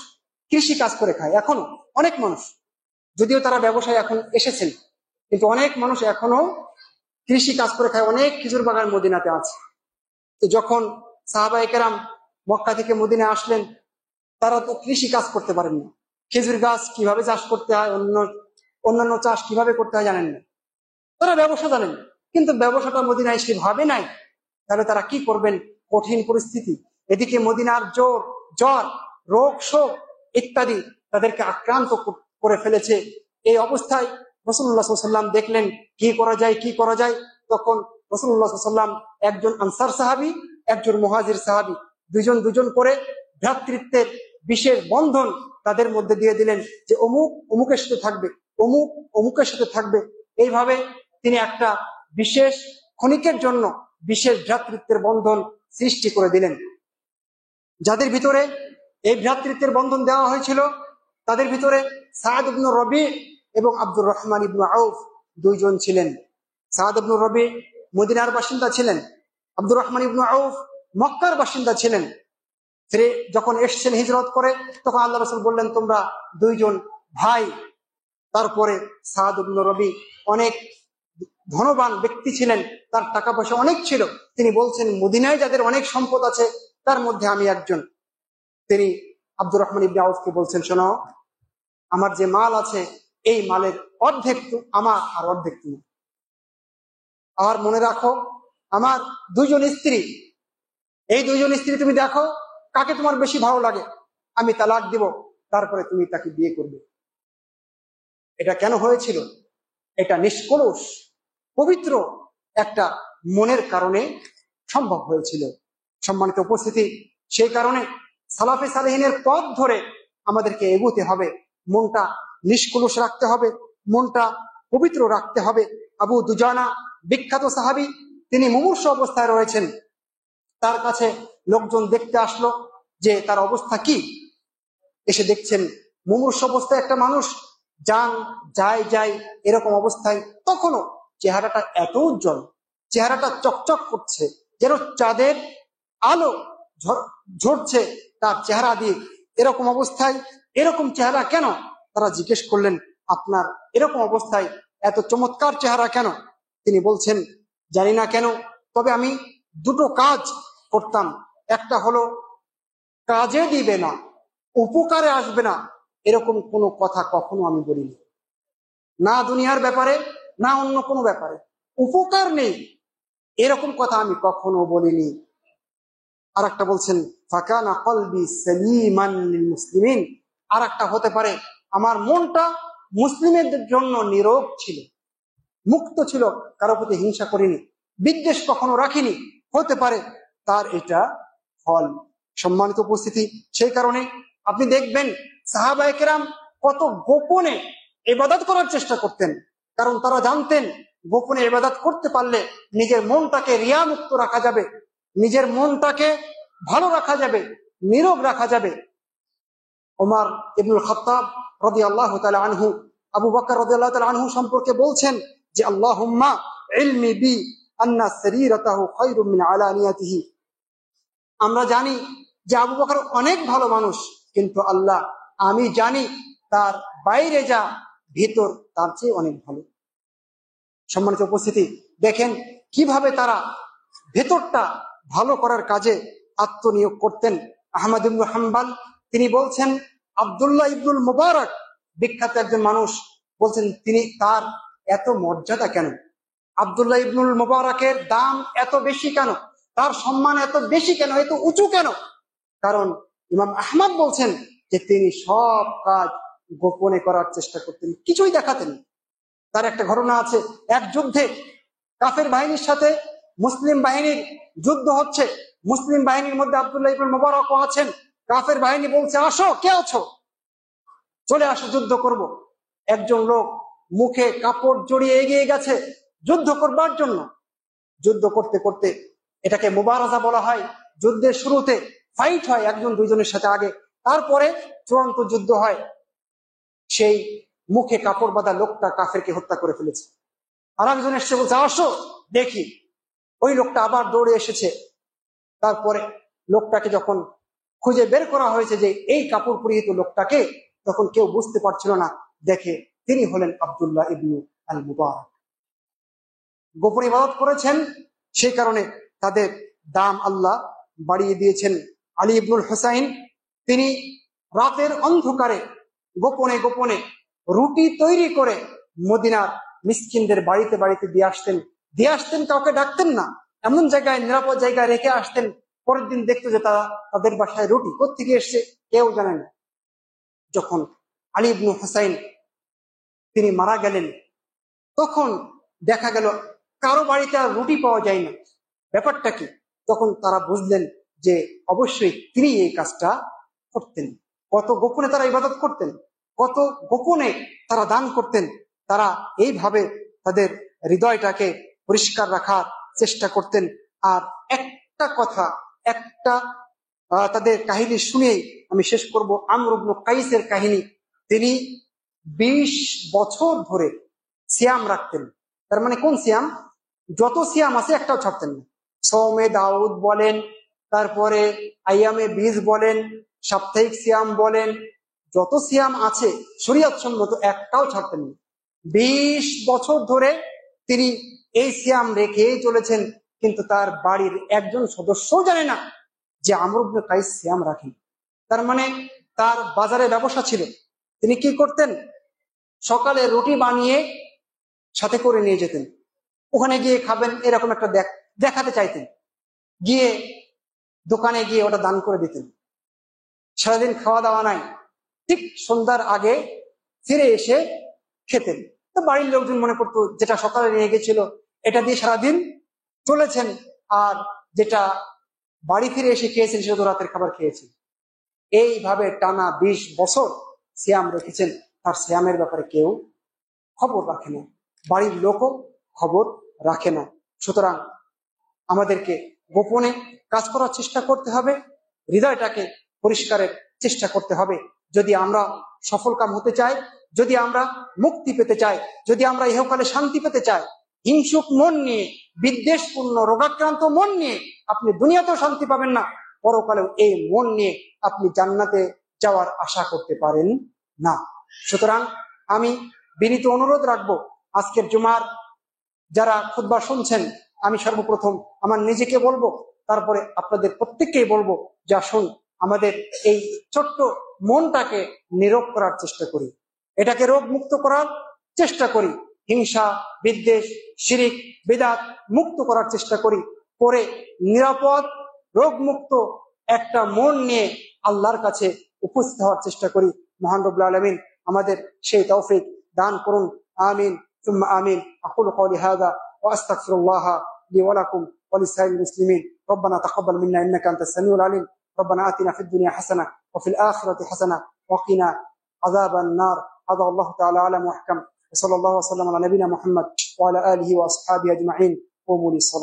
কৃষি কাজ করে খায়। এখনো অনেক মানুষ, যদিও তারা ব্যবসায় এখন এসেছেন, কিন্তু অনেক মানুষ এখনো কৃষি কাজ করে খায়। অনেক খেজুর বাগান মদিনাতে আছে। তো যখন সাহাবায়ে কেরাম মক্কা থেকে মদিনা আসলেন, তারা তো কৃষি কাজ করতে পারেন না। খেজুর গাছ কিভাবে চাষ করতে হয়, অন্যান্য চাষ কিভাবে করতে হয় জানেন না। তারা ব্যবসা জানেন, কিন্তু ব্যবসাটা মদিনায় সেভাবে নাই। তাহলে তারা কি করবেন? কঠিন পরিস্থিতি। এদিকে মদিনার জ্বর, রোগ শোক ইত্যাদি তাদেরকে আক্রান্ত করে ফেলেছে। এই অবস্থায় রাসূলুল্লাহ সাল্লাল্লাহু আলাইহি ওয়াসাল্লাম দেখলেন কি করা যায়। তখন রাসূলুল্লাহ সাল্লাল্লাহু আলাইহি ওয়াসাল্লাম একজন আনসার সাহাবী, একজন মুহাজির সাহাবী, দুজন করে ভ্রাতৃত্বের বিশেষ বন্ধন তাদের মধ্যে দিয়ে দিলেন যে অমুক অমুকের সাথে থাকবে, অমুক অমুকের সাথে থাকবে। এইভাবে তিনি একটা বিশেষ ক্ষণিকের জন্য বিশেষ ভ্রাতৃত্বের বন্ধন সৃষ্টি করে দিলেন। যাদের ভিতরে এই ভ্রাতৃত্বের বন্ধন দেওয়া হয়েছিল তাদের ভিতরে সাদ ইবনে রবি এবং আব্দুর রহমান ইবনে আউফ দুইজন ছিলেন। সাদ ইবনে রবি মদিনার বাসিন্দা ছিলেন, আব্দুর রহমান ইবনে আউফ মক্কার বাসিন্দা ছিলেন। ফিরে যখন এসছেন হিজরত করে, তখন আল্লাহ রাসূল বললেন তোমরা দুইজন ভাই। তারপরে সাদ ইবনে রবি অনেক ধনবান ব্যক্তি ছিলেন, তার টাকা পয়সা অনেক ছিল। তিনি বলছেন মদিনায় যাদের অনেক সম্পদ আছে তার মধ্যে আমি একজন। তিনি আব্দুর রহমান ইবনে আউফকে বলছেন, শোনো, আমার যে মাল আছে এই মালের অর্ধেক আমার আর অর্ধেক তুমি। আর মনে রাখো আমার দুইজন স্ত্রী, এই দুইজন স্ত্রী তুমি দেখো কাকে তোমার বেশি ভালো লাগে, আমি তালাক দিব, তারপরে তুমি তাকে বিয়ে করবে। এটা কেন হয়েছিল? এটা নিষ্কলুষ পবিত্র একটা মনের কারণে সম্ভব হয়েছিল। সম্মানিত উপস্থিতি, সেই কারণে সালাফে সালেহিনের পথ ধরে আমাদেরকে এগোতে হবে, মনটা নিষ্কলুষ রাখতে হবে, মনটা পবিত্র রাখতে হবে। আবু দুজানা বিখ্যাত সাহাবী, তিনি মুমূর্ষু অবস্থায় রয়েছেন। তার কাছে লোকজন দেখতে আসলো যে তার অবস্থা কি। এসে দেখছেন মুমূর্ষু অবস্থায় একটা মানুষ, যান যায় এরকম অবস্থায়, তখনও চেহারাটা এত উজ্জ্বল, চেহারাটা চকচক করছে যেন চাঁদের আলো ঝরছে তার চেহারা দিয়ে। এরকম অবস্থায় এরকম চেহারা কেন? তারা জিজ্ঞেস করলেন, আপনার এরকম অবস্থায় এত চমৎকার চেহারা কেন? তিনি বলছেন, জানি না কেন, তবে আমি দুটো কাজ করতাম। একটা হলো কাজে দিবে না, উপকারে আসবে না, এরকম কোনো কথা কখনো আমি বলিনি, না দুনিয়ার ব্যাপারে না অন্য কোনো ব্যাপারে। উপকার নেই এরকম কথা আমি কখনো বলিনি। আর একটা বলছেন, ফাকানা কলবি সালিমান লিল মুসলিমিন, আর একটা হতে পারে আমার মনটা মুসলিমদের জন্য নীরব ছিল, মুক্ত ছিল, কারো প্রতি হিংসা করিনি, বিদ্বেষ কখনো রাখিনি। হতে পারে তার এটা ফল। সম্মানিত উপস্থিতি, সেই কারণে আপনি দেখবেন সাহাবায়ে কেরাম কত গোপনে ইবাদত করার চেষ্টা করতেন, কারণ তারা জানতেন গোপনে ইবাদত করতে পারলে নিজের মনটাকে রিয়া মুক্ত রাখা যাবে, নিজের মনটাকে ভালো রাখা যাবে, নীরব রাখা যাবে। ওমর ইবনুল খাত্তাব রাদিয়াল্লাহু তাআলা আনহু আবু বকর রাদিয়াল্লাহু তাআলা আনহু সম্পর্কে বলছেন যে আল্লাহুম্মা ইলমি বি আন্না সারীরাতাহু খায়রুম মিন আলানিয়াতিহি। আমরা জানি যে আবু বকর অনেক ভালো মানুষ, কিন্তু আল্লাহ আমি জানি তার বাইরে যা ভিতর তার চেয়ে অনেক ভালো। সম্মানিত উপস্থিতি, দেখেন কিভাবে তারা ভেতরটা ভালো করার কাজে আত্মনিয়োগ করতেন। আহমদ ইবনে হাম্বল তিনি বলছেন, আব্দুল্লাহ ইবনুল মুবারক বিখ্যাত একজন মানুষ, বলছেন তিনি তার এত মর্যাদা কেন, আব্দুল্লাহ ইবনুল মুবারকের দাম এত বেশি কেন, তার সম্মান এত বেশি কেন, এত উঁচু কেন? কারণ ইমাম আহমদ বলছেন যে তিনি সব কাজ গোপনে করার চেষ্টা করতেন, কিছুই দেখাতেন। তার একটা ঘটনা আছে, এক যুদ্ধে কাফের বাহিনীর সাথে মুসলিম বাহিনীর যুদ্ধ হচ্ছে, মুসলিম বাহিনীর মধ্যে আব্দুল্লাহ ইবনুল মুবারকও আছেন। কাফের বাহিনী বলছে, আসো, কে আছো, চলে আসো, যুদ্ধ করব। একজন লোক মুখে কাপড় জড়িয়ে এগিয়ে গেছে যুদ্ধ করবার জন্য। যুদ্ধ করতে করতে, এটাকে মুবারাজা বলা হয়, যুদ্ধের শুরুতে ফাইট হয় একজন দুইজনের সাথে আগে, তারপরে চূড়ান্ত যুদ্ধ হয়। সেই মুখে কাপড় বাঁধা লোকটা কাফেরকে হত্যা করে ফেলেছে। আর একজন এসে বলছে, আসো দেখি। ওই লোকটা আবার দৌড়ে এসেছে। তারপরে লোকটাকে যখন খুঁজে বের করা হয়েছে যে এই কাপড় পরিহিত লোকটাকে, তখন কেউ বুঝতে পারছিল না। দেখে তিনি হলেন আব্দুল্লাহ ইবনু আল মুবারক। গোপনে ইবাদত করেছেন, সেই কারণে তাদের দাম আল্লাহ বাড়িয়ে দিয়েছেন। আলী ইবনুল হুসাইন তিনি রাতের অন্ধকারে গোপনে গোপনে রুটি তৈরি করে মদিনার মিসকিনদের বাড়িতে বাড়িতে দিয়ে আসতেন, কাউকে ডাকতেন না, এমন জায়গায় নিরাপদ জায়গায় রেখে আসতেন পরের দিন দেখতো যে তাদের বাসায় রুটি কোত্থেকে এসছে কেউ জানে না। যখন আলী ইবনে হুসাইন তিনি মারা গেলেন, তখন দেখা গেল কারো বাড়িতে আর রুটি পাওয়া যায় না। ব্যাপারটা কি? তখন তারা বুঝলেন যে অবশ্যই তিনি এই কাজটা করতেন। কত গোপনে তারা ইবাদত করতেন, কত গোপনে তারা দান করতেন। তারা এইভাবে তাদের হৃদয়টাকে পরিষ্কার রাখার চেষ্টা করতেন। আর একটা কথা, একটা তাদের কাহিনী শুনেই আমি শেষ করব। আমর ইবনে কাইসের কাহিনী। তিনি 20 বছর ধরে সিয়াম রাখতেন। তার মানে কোন সিয়াম? যত সিয়াম আছে একটাও ছাড়তেন না। সৌমে দাউদ বলেন, তারপরে আইয়ামে বীজ বলেন, সাপ্তাহিক সিয়াম বলেন, যত সিয়াম আছে শরীয়ত সম্মত একটাও ছাড়তেন না। 20 বছর ধরে তিনি এই সিয়াম রেখেই চলেছেন, কিন্তু তার বাড়ির একজন সদস্যও জানে না যে আমর ইবনে কাইস সিয়াম রাখেন। তার মানে তার বাজারে ব্যবসা ছিল। তিনি কি করতেন? সকালে রুটি বানিয়ে সাথে করে নিয়ে যেতেন, ওখানে গিয়ে খাবেন এরকম একটা দেখাতে চাইতেন, গিয়ে দোকানে গিয়ে ওটা দান করে দিতেন। সারাদিন খাওয়া দাওয়া নাই, ঠিক সন্ধ্যার আগে ফিরে এসে খেতেন। তো বাড়ির লোকজন মনে করতো যেটা সকালে নিয়ে গেছিল এটা দিয়ে সারাদিন চলেছেন, আর যেটা বাড়ি ফিরে এসে খেয়েছেন সেটা তো রাতের খাবার খেয়েছেন। এইভাবে টানা 20 বছর সিয়াম রেখেছেন। তার সিয়ামের ব্যাপারে কেউ খবর রাখে না, বাড়ির লোকও খবর রাখে না। সুতরাং আমাদেরকে গোপনে কাজ করার চেষ্টা করতে হবে, হৃদয়টাকে পরিষ্কারের চেষ্টা করতে হবে। যদি আমরা সফলকাম হতে চাই, যদি আমরা মুক্তি পেতে চাই, যদি আমরা ইহকালে শান্তি পেতে চাই, হিংসুক মন নিয়ে, বিদ্বেষপূর্ণ রোগাক্রান্ত মন নিয়ে আপনি দুনিয়াতেও শান্তি পাবেন না, পরকালেও এই মন নিয়ে আপনি জান্নাতে যাওয়ার আশা করতে পারেন না। সুতরাং আমি বিনীত অনুরোধ রাখবো, আজকের জুমার যারা খুতবা শুনছেন, আমি সর্বপ্রথম আমার নিজেকে বলবো, তারপরে আপনাদের প্রত্যেককেই বলবো যে আসুন আমাদের এই ছোট্ট মনটাকে নীরব করার চেষ্টা করি, এটাকে রোগ মুক্ত করার চেষ্টা করি, হিংসা বিদ্বেষ শিরিক বিদআত মুক্ত করার চেষ্টা করি, করে নিরাপদ রোগ মুক্ত একটা মন নিয়ে আল্লাহর কাছে উপস্থিত হওয়ার চেষ্টা করি। মহান রব্বুল আলামিন আমাদের সেই তৌফিক দান করুন। আমিন সুম্মা আমিন। আকুলু কওলি হাযা ওয়া আস্তাগফিরুল্লাহ লি ওয়া লাকুম ওয়া লিসাইরিল মুসলিমিন। রব্বানা তাকাব্বাল মিন্না ইন্নাকা আনতাস সামিউল আলিম। ربنا آتنا في الدنيا حسنة وفي الآخرة حسنة وقنا عذاب النار. هذا الله تعالى أعلم وأحكم، وصلى الله وسلم على نبينا محمد وعلى آله وأصحابه أجمعين. قوموا للصلاة.